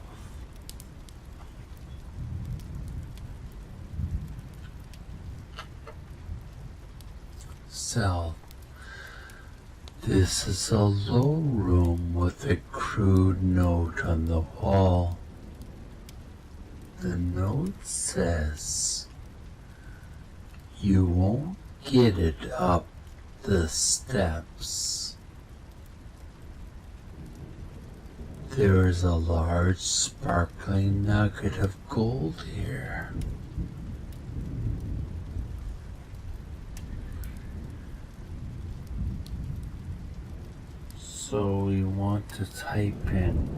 South. This is a low room with a crude note on the wall. The note says, "You won't get it up the steps." There is a large sparkling nugget of gold here. So we want to type in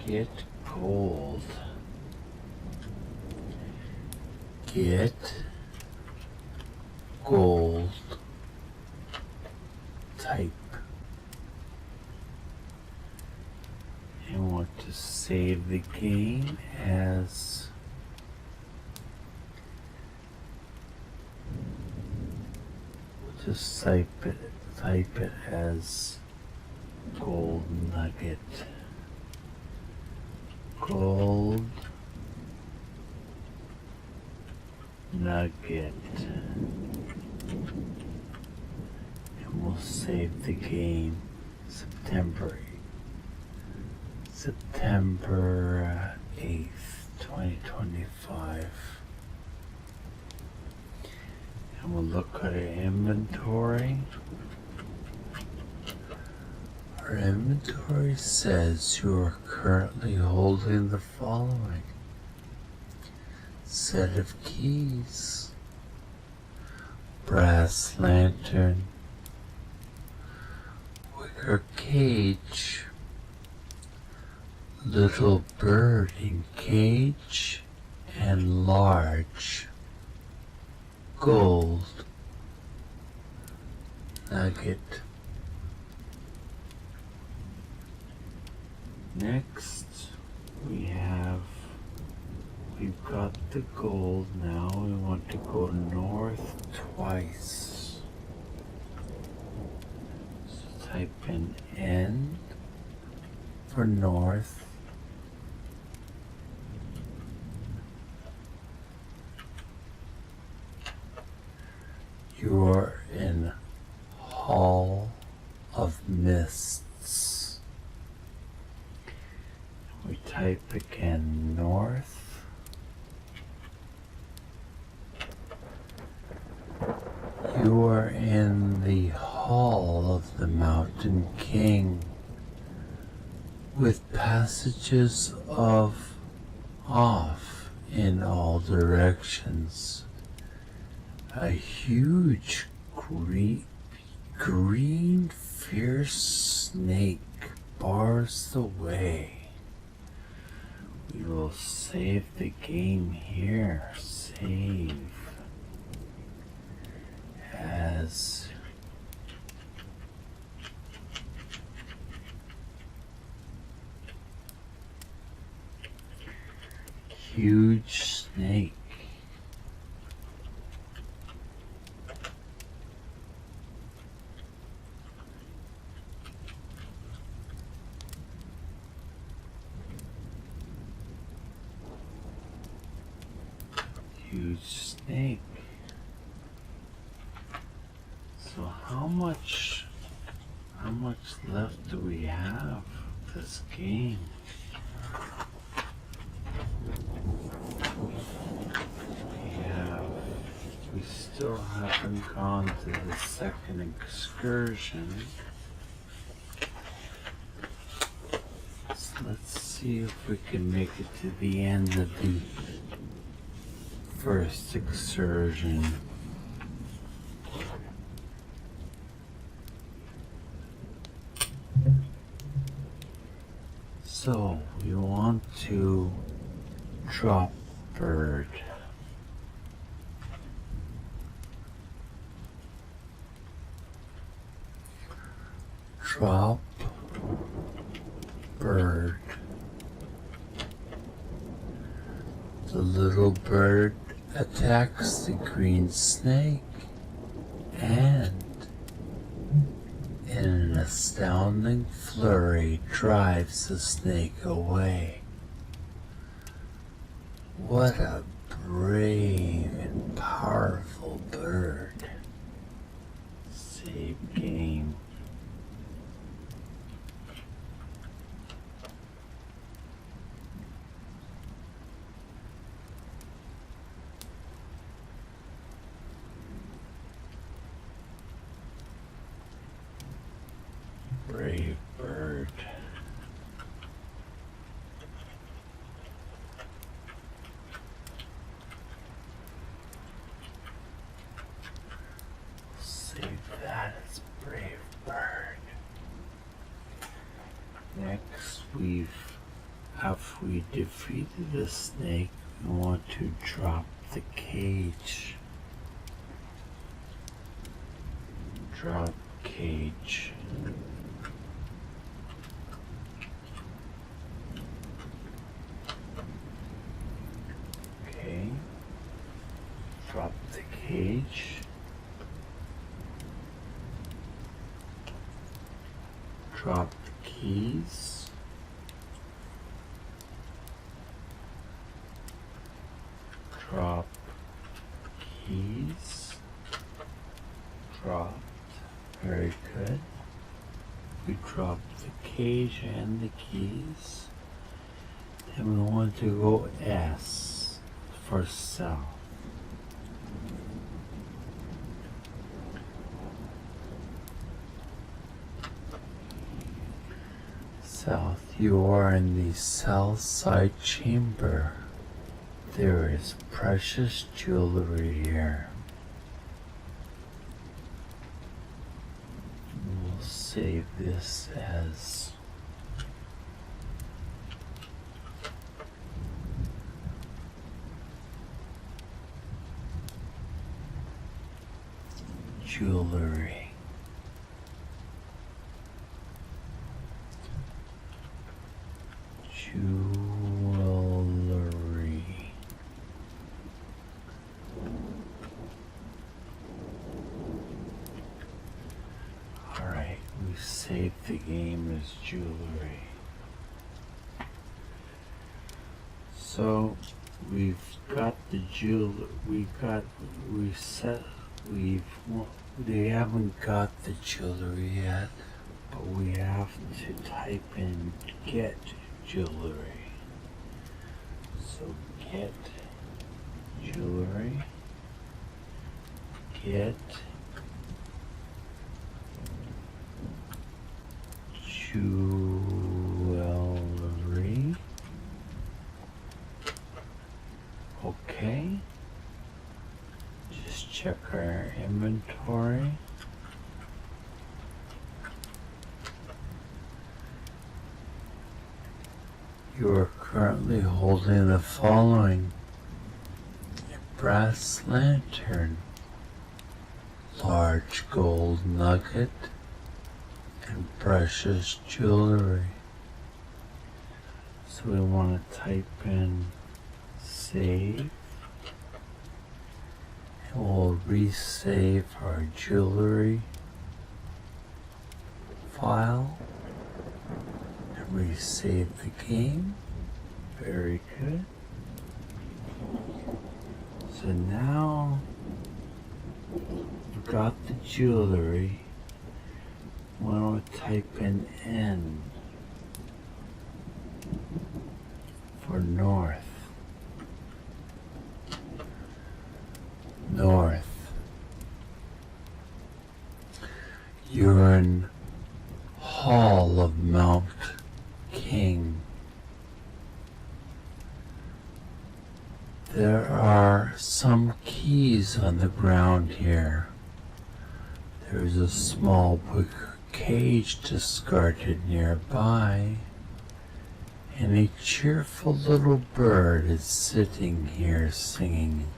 get gold. Get gold. Type. And want to save the game as we'll just type it as gold nugget. Gold nugget. And we'll save the game. September 8th, 2025. And we'll look at our inventory. Our inventory says you are currently holding the following: set of keys, brass lantern, wicker cage, little bird in cage, and large gold nugget. Next we've got the gold. Now we want to go north twice. So type in N for north. You're in Hall of Mists. We type again north. You are in the Hall of the Mountain King, with passages of off in all directions. A huge green fierce snake bars the way. We will save the game here. Save as huge snake. Huge snake. So how much left do we have this game? We still haven't gone to the second excursion. So let's see if we can make it to the end of the first excursion. So we want to drop bird. Drop bird. The little bird attacks the green snake and in an astounding flurry drives the snake away. What a brave and powerful bird. Save game. Brave bird. Save that as brave bird. Next, after we defeated the snake, we want to drop the cage. Drop cage. Okay. Drop the cage. Drop the keys. Drop keys. Dropped. Very good. We dropped the cage and the keys. Then we want to go S for south. South, you are in the south side chamber. There is precious jewelry here. We'll save this as jewelry. Jewelry. Alright, we saved the game as jewelry. So we've got the jewelry, they haven't got the jewelry yet, but we have to type in get jewelry. So get jewelry, get jewelry. Okay. Just check our inventory. You are currently holding the following: a brass lantern, large gold nugget, and precious jewelry. So we want to type in save, and we'll resave our jewelry file and resave the game. Very good. So now we've got the jewelry. Why don't we type in N for north. North. You're in Hall of Mount King. There are some keys on the ground here. There's a small wicker cage discarded nearby, and a cheerful little bird is sitting here singing.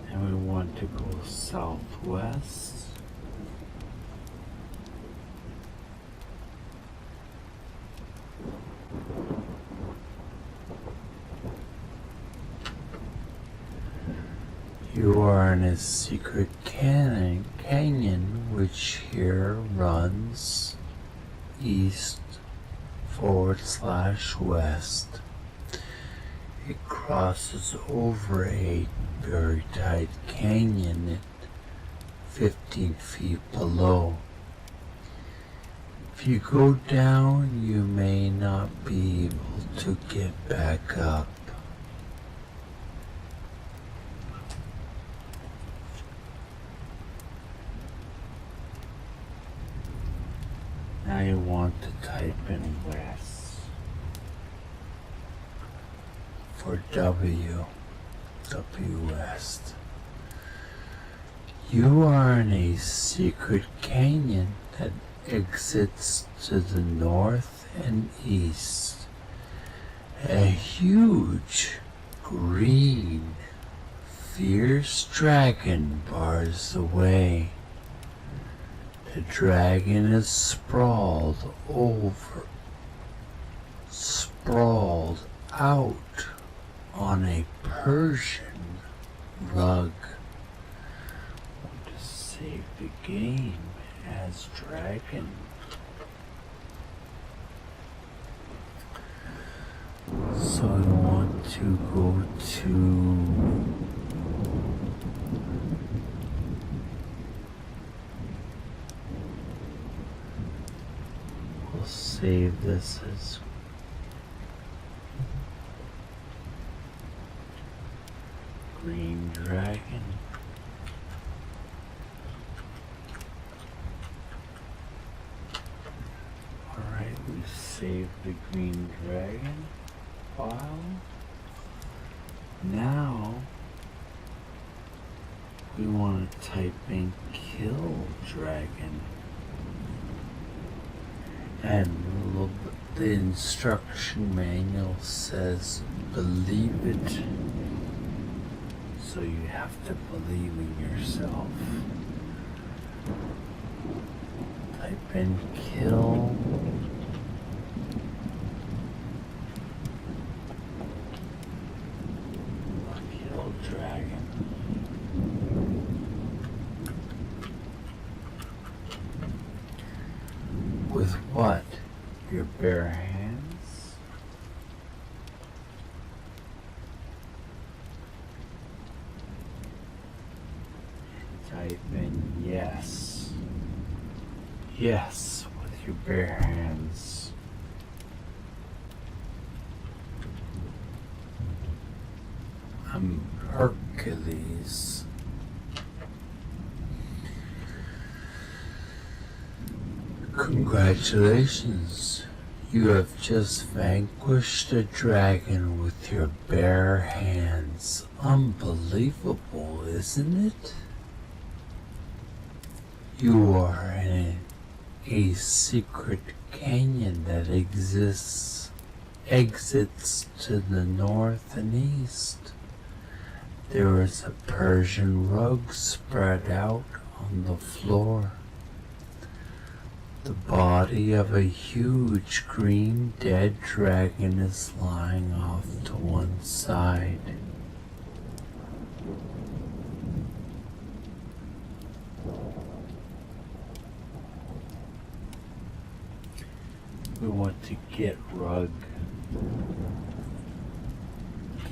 And we want to go southwest. You are in a secret canyon which here runs east/west. It crosses over a very tight canyon at 15 feet below. If you go down, you may not be able to get back up. Now you want to type in west for W west. You are in a secret canyon that exits to the north and east. A huge green fierce dragon bars the way. The dragon is sprawled out on a Persian rug. Want to save the game as dragon. So I want to go to save this as green dragon. Alright, we save the green dragon file. Now we want to type in kill dragon, and look, the instruction manual says believe it, so you have to believe in yourself. Type in kill dragon. With what? Your bare hands? Type in yes. Yes, with your bare hands. I'm Hercules. Congratulations. You have just vanquished a dragon with your bare hands. Unbelievable, isn't it? You are in a secret canyon that exits to the north and east. There is a Persian rug spread out on the floor. The body of a huge green dead dragon is lying off to one side. We want to get rug.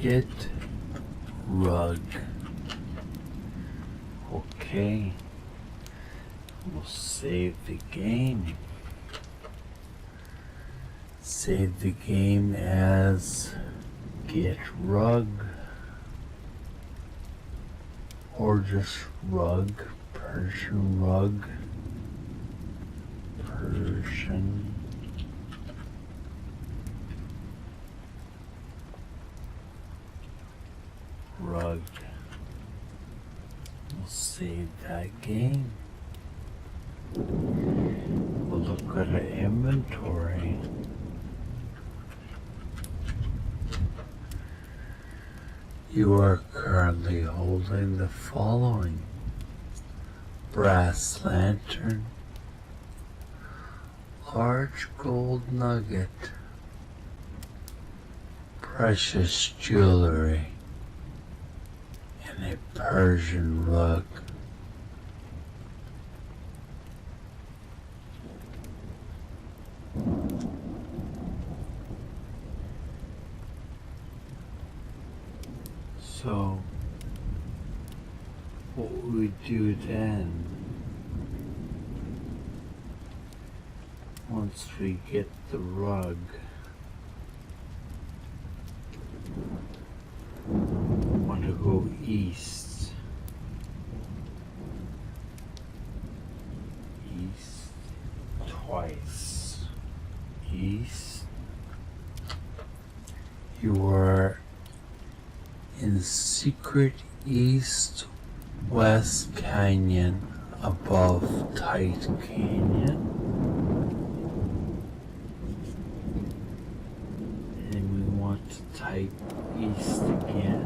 Get rug. Okay. We'll save the game. Save the game as get rug, or just rug, Persian rug, Persian rug. We'll save that game. We'll look at our inventory. You are currently holding the following: brass lantern, large gold nugget, precious jewelry, and a Persian rug. So, what we do then, once we get the rug, we want to go east. East twice. East. You are in secret east-west canyon above tight canyon, and we want to type east again.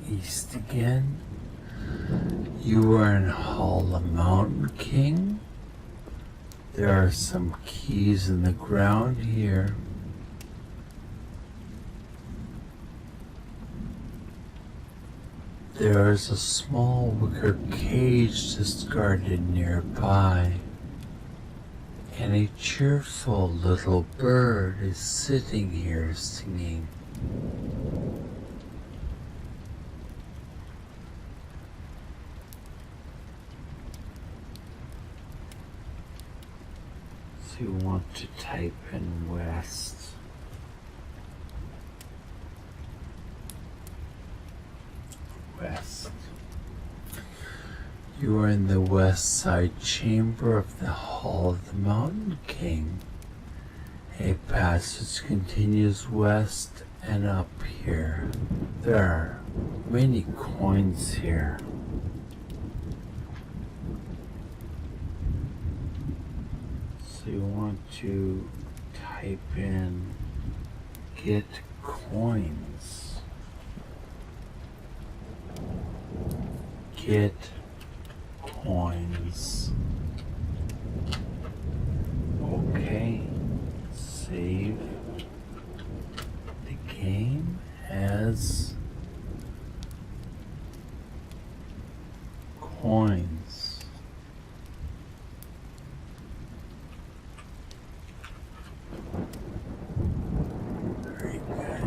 East again. You are in Hall of Mountain King. There are some keys in the ground here. There is a small wicker cage discarded nearby, and a cheerful little bird is sitting here singing. So you want to type in west. West. You are in the west side chamber of the Hall of the Mountain King. A passage continues west and up here. There are many coins here. So you want to type in get coins. Get coins. Okay. Save the game as coins. Very good.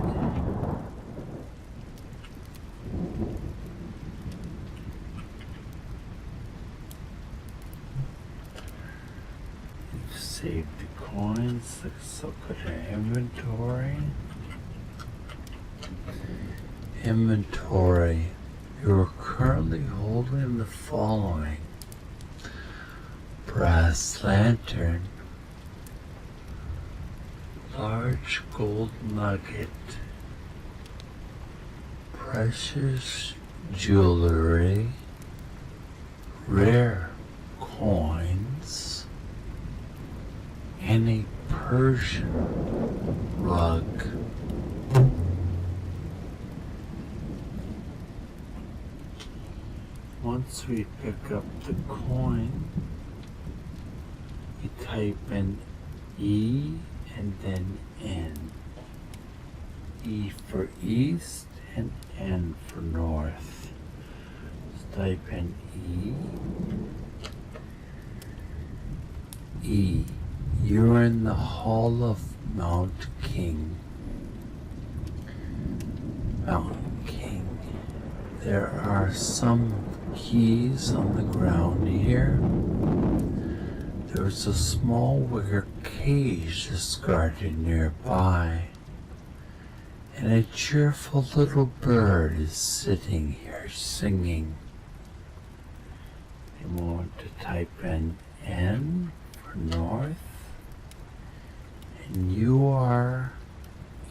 You've saved the coins. Let's look at our inventory. Inventory. You are currently holding the following: brass lantern, large gold nugget, precious jewelry, rare coins, and a Persian rug. Once we pick up the coin, we type in E and then N. E for east and N for north. Let's type in E. E. You're in the Hall of Mount King. Mountain King. There are some keys on the ground here. There's a small wicker cage discarded nearby, and a cheerful little bird is sitting here singing. You want to type in N for north, and you are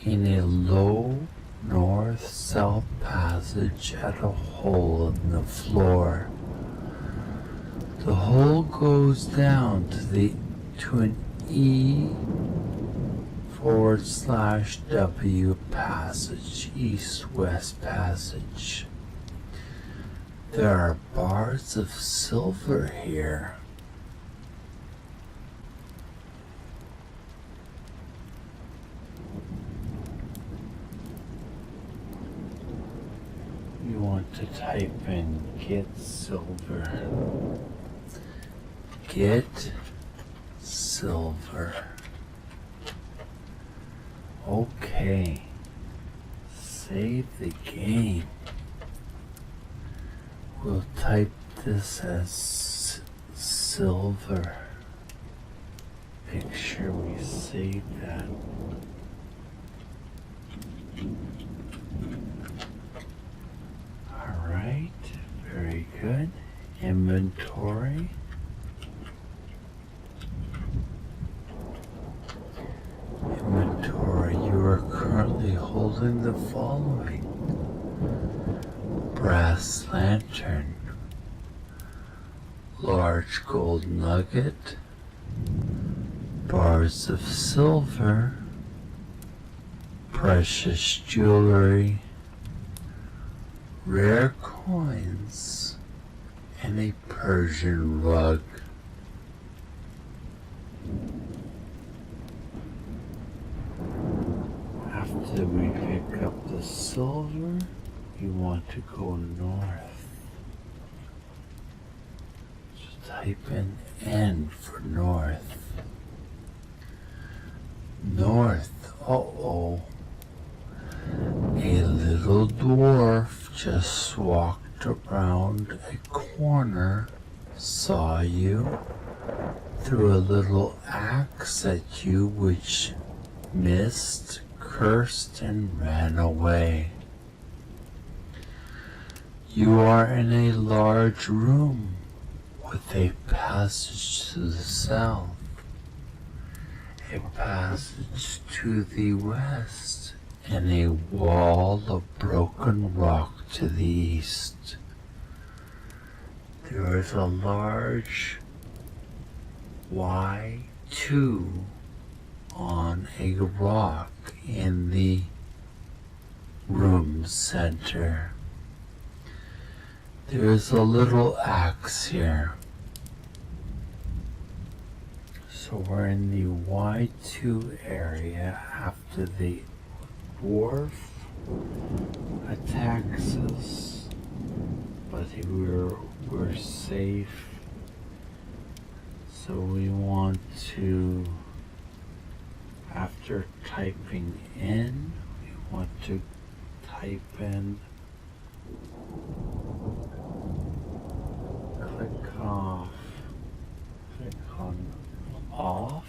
in a low north-south passage at a hole in the floor. The hole goes down to an E/W passage, east-west passage. There are bars of silver here. You want to type in get silver. Get silver. Okay. Save the game. We'll type this as silver. Make sure we save that. Alright, very good. Inventory. Inventory, you are currently holding the following: brass lantern, large gold nugget, bars of silver, precious jewelry, rare coins, and a Persian rug. After we pick up the silver, you want to go north. So type in N for north. North, uh-oh. A little dwarf just walked around a corner, saw you, threw a little axe at you, which missed, cursed, and ran away. You are in a large room with a passage to the south, a passage to the west, and a wall of broken rock to the east. There is a large Y2 on a rock in the room center. There is a little axe here. So we're in the Y2 area after the dwarf attacks us, but we're safe. So we want to, after typing in, we want to type in, click on off.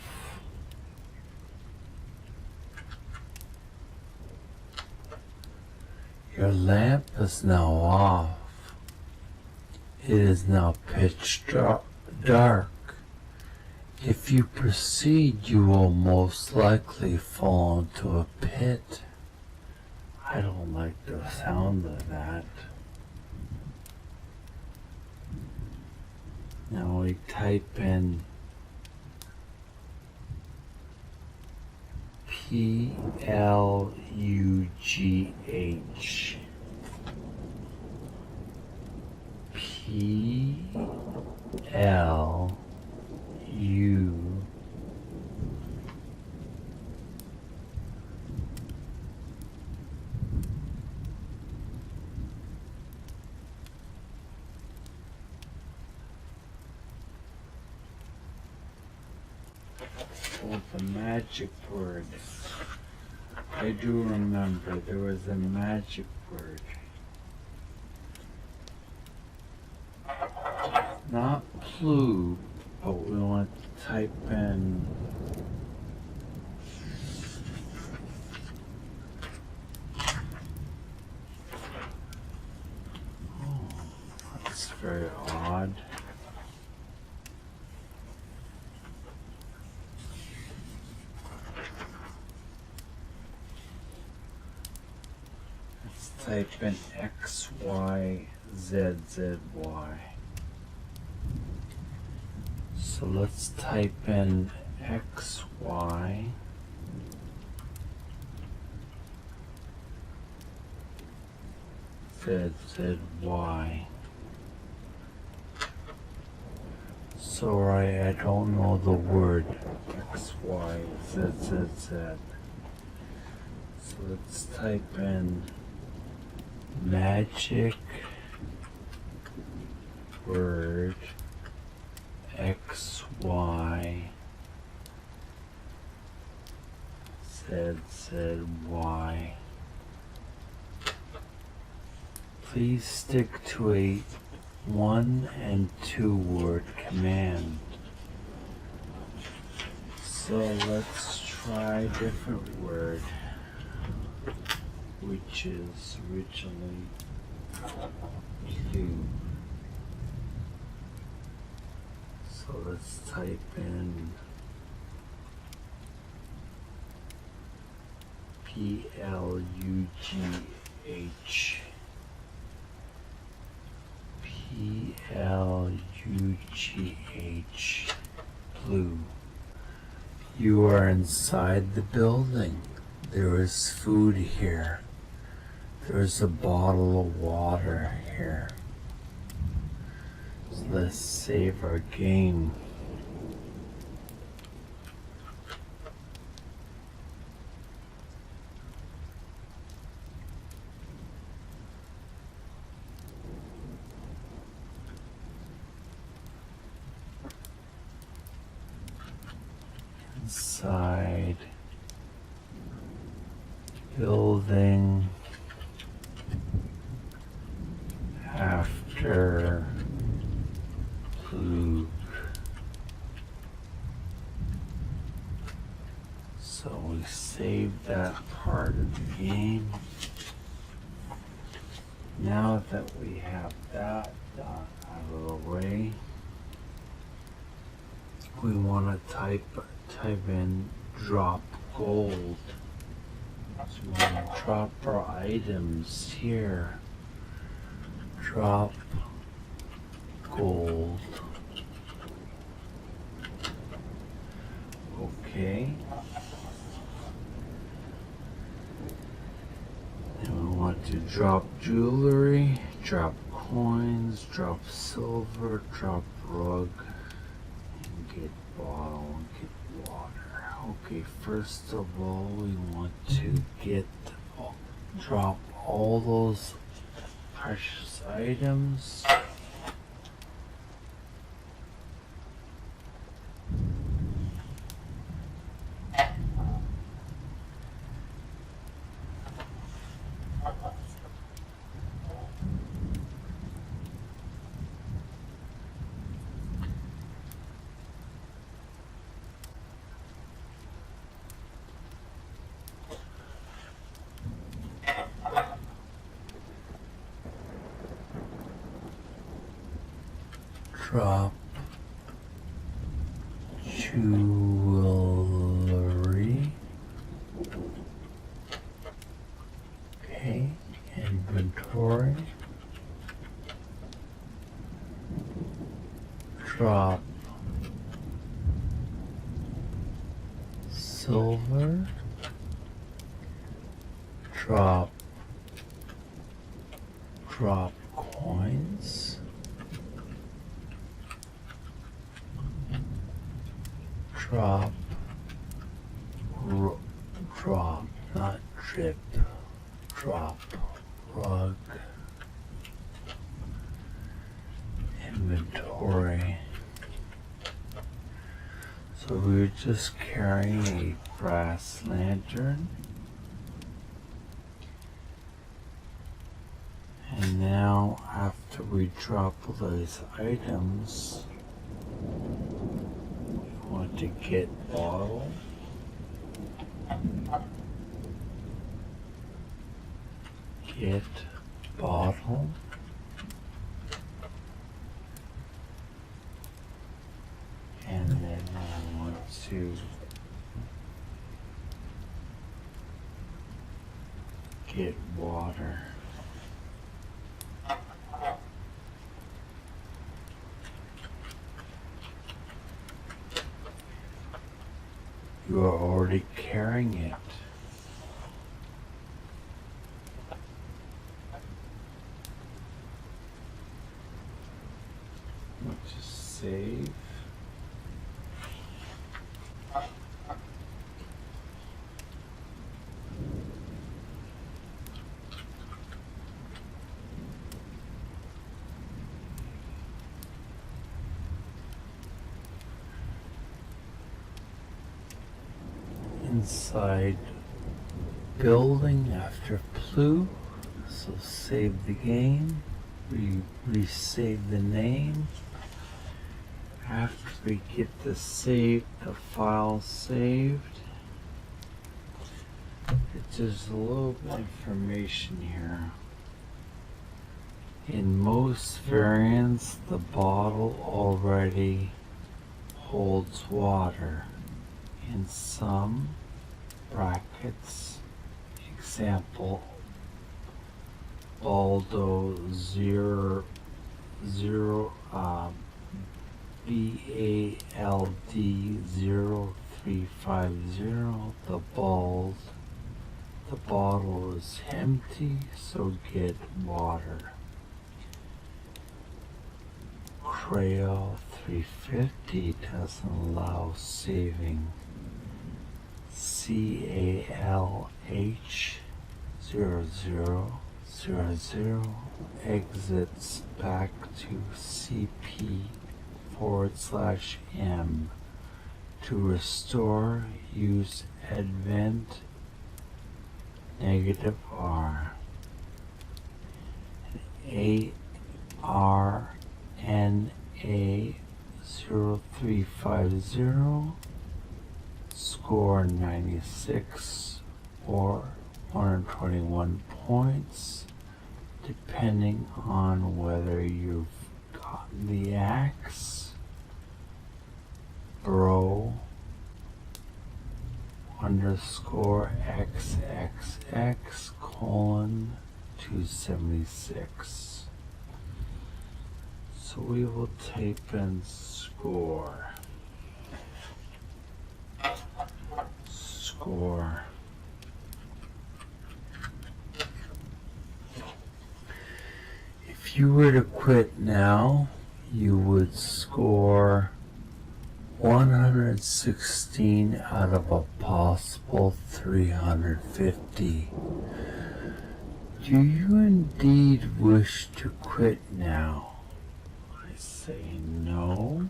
Your lamp is now off. It is now pitch dark. If you proceed, you will most likely fall into a pit. I don't like the sound of that. Now we type in PLUGH. Oh, the magic word. I do remember there was a magic word. Not plu, but we want to type in that's very odd. Let's type in XYZZY. So let's type in XY ZZY. Sorry, I don't know the word XYZZZ. So let's type in magic word XY ZZY. Please stick to a 1 and 2 word command. So let's try a different word, which is originally Q. So let's type in PLUGH. PLUGH. Blue. You are inside the building. There is food here. There's a bottle of water here. So let's save our game. Inside building after Luke. So we saved that part of the game. Now that we have that done out of the way, we want to type in drop gold. So we're going to drop our items here. Drop gold. Okay. And we want to drop jewelry, drop coins, drop silver, drop rug, and get bottle, and get water. Okay, first of all, we want to drop all those precious items. Drop jewelry. Okay, inventory. Drop silver. Drop coins. Drop, not drip, drop, rug, inventory. So we're just carrying a brass lantern. And now after we drop those items, want to get bottle, get bottle, and then I want to get water. You are already carrying it. Just save. Inside building after Plu, so save the game, resave the name. After we get the file saved, there's a little bit of information here. In most variants, the bottle already holds water. In some brackets, example, Baldo 00 BALD 0350, the bottle is empty, so get water. Crail 350 doesn't allow saving. CALH 0000 exits back to CP/M. To restore, use advent -R. ARNA 0350, score 96 or 121 points, depending on whether you've gotten the axe, throw underscore xxx colon 276. So we will type in score. If you were to quit now, you would score 116 out of a possible 350. Do you indeed wish to quit now? I say no.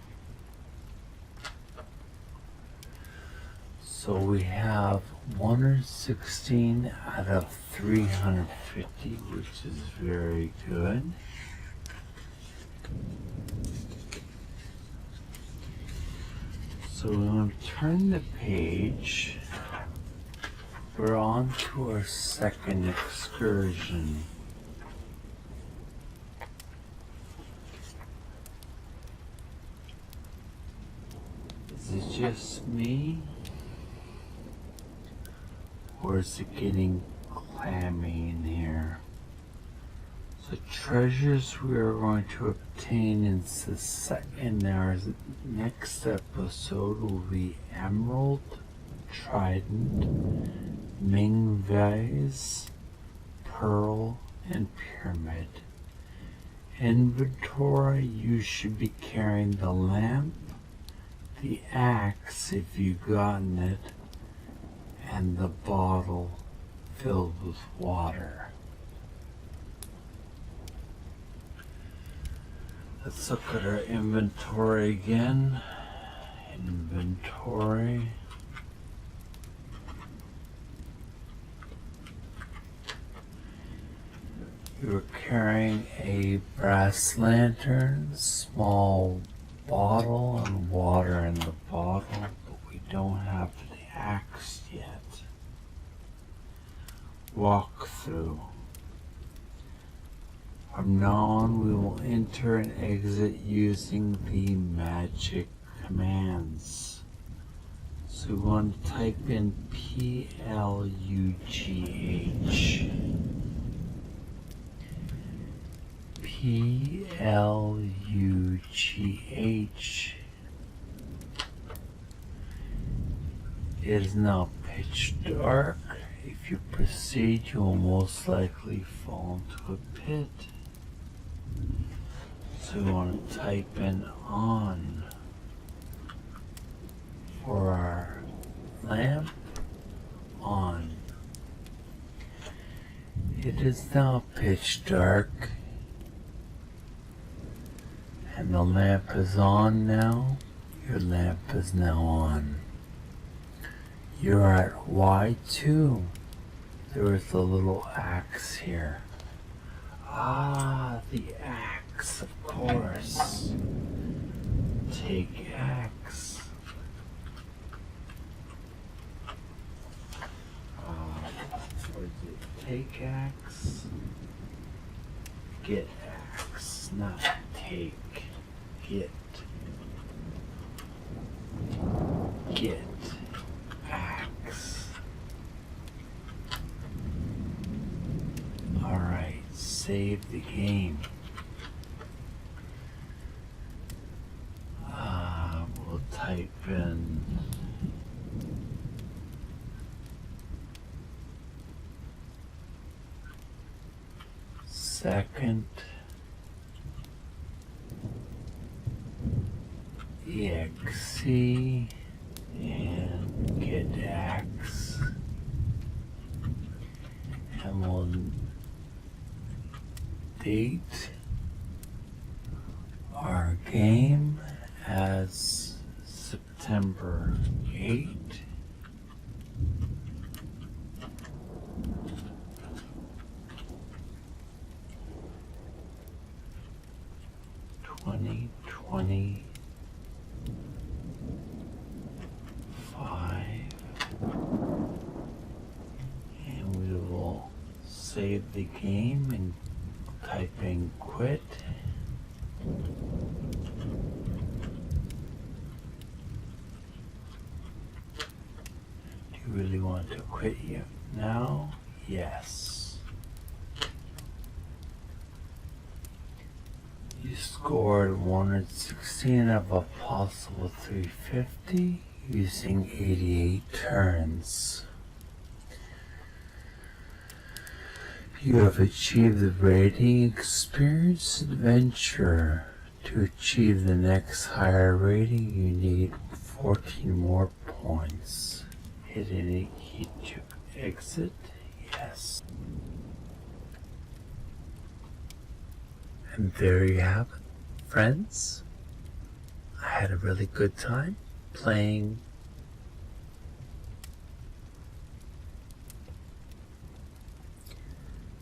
So we have 116 out of 350, which is very good. So we're going to turn the page. We're on to our second excursion. Is it just me? Or is it getting clammy in here? The treasures we are going to obtain in our next episode will be Emerald, Trident, Ming Vase, Pearl, and Pyramid. Inventory, you should be carrying the lamp, the axe if you've gotten it, and the bottle filled with water. Let's look at our inventory again. Inventory. You're carrying a brass lantern, small bottle, and water in the bottle, but we don't have the axe yet. Walk through. From now on, we will enter and exit using the magic commands. So we want to type in PLUGH. PLUGH. It is now pitch dark. If you proceed, you will most likely fall into a pit. So we want to type in on for our lamp. On. It is now pitch dark and the lamp is on now. Your lamp is now on. You're at Y2. There is a little axe here. Ah, the axe, of course. Take axe. Or is it take axe? Get axe, not take. Get. Get axe. Alright, save the game. We'll type in second EXC and get axe, and we'll date our game as September 8. And we will save the game and type in quit. You really want to quit you now? Yes. You scored 116 of a possible 350 using 88 turns. You have achieved the rating Experience Adventure. To achieve the next higher rating, you need 14 more points. Hit any key to exit? Yes. And there you have it, friends. I had a really good time playing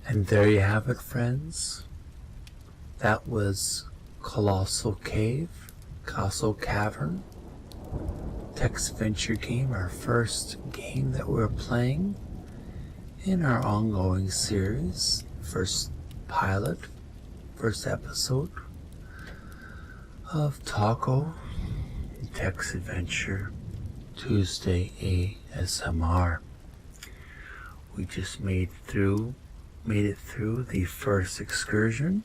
And there you have it, friends. That was Colossal Cave, Colossal Cavern, text adventure game, our first game that we're playing in our ongoing series, first pilot, first episode of Taco Text Adventure Tuesday ASMR. We just made it through the first excursion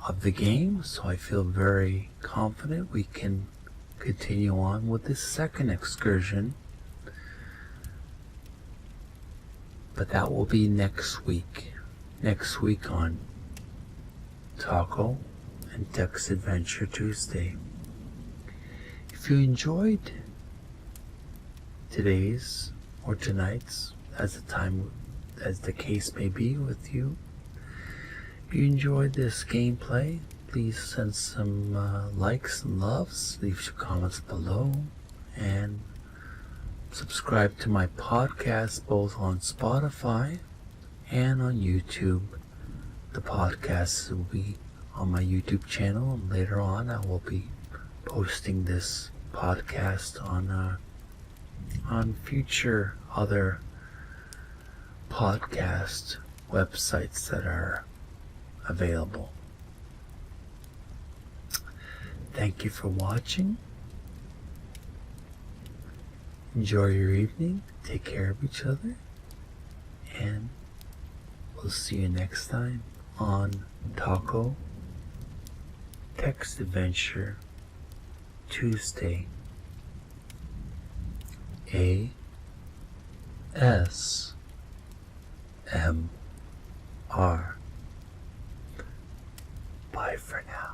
of the game, so I feel very confident we can continue on with this second excursion, but that will be next week on Taco and Text Adventure Tuesday. If you enjoyed today's or tonight's, as the case may be with you, if you enjoyed this gameplay, please send some likes and loves, leave your comments below, and subscribe to my podcast both on Spotify and on YouTube. The podcast will be on my YouTube channel, and later on I will be posting this podcast on future other podcast websites that are available. Thank you for watching. Enjoy your evening. Take care of each other. And we'll see you next time on Taco Text Adventure Tuesday ASMR. Bye for now.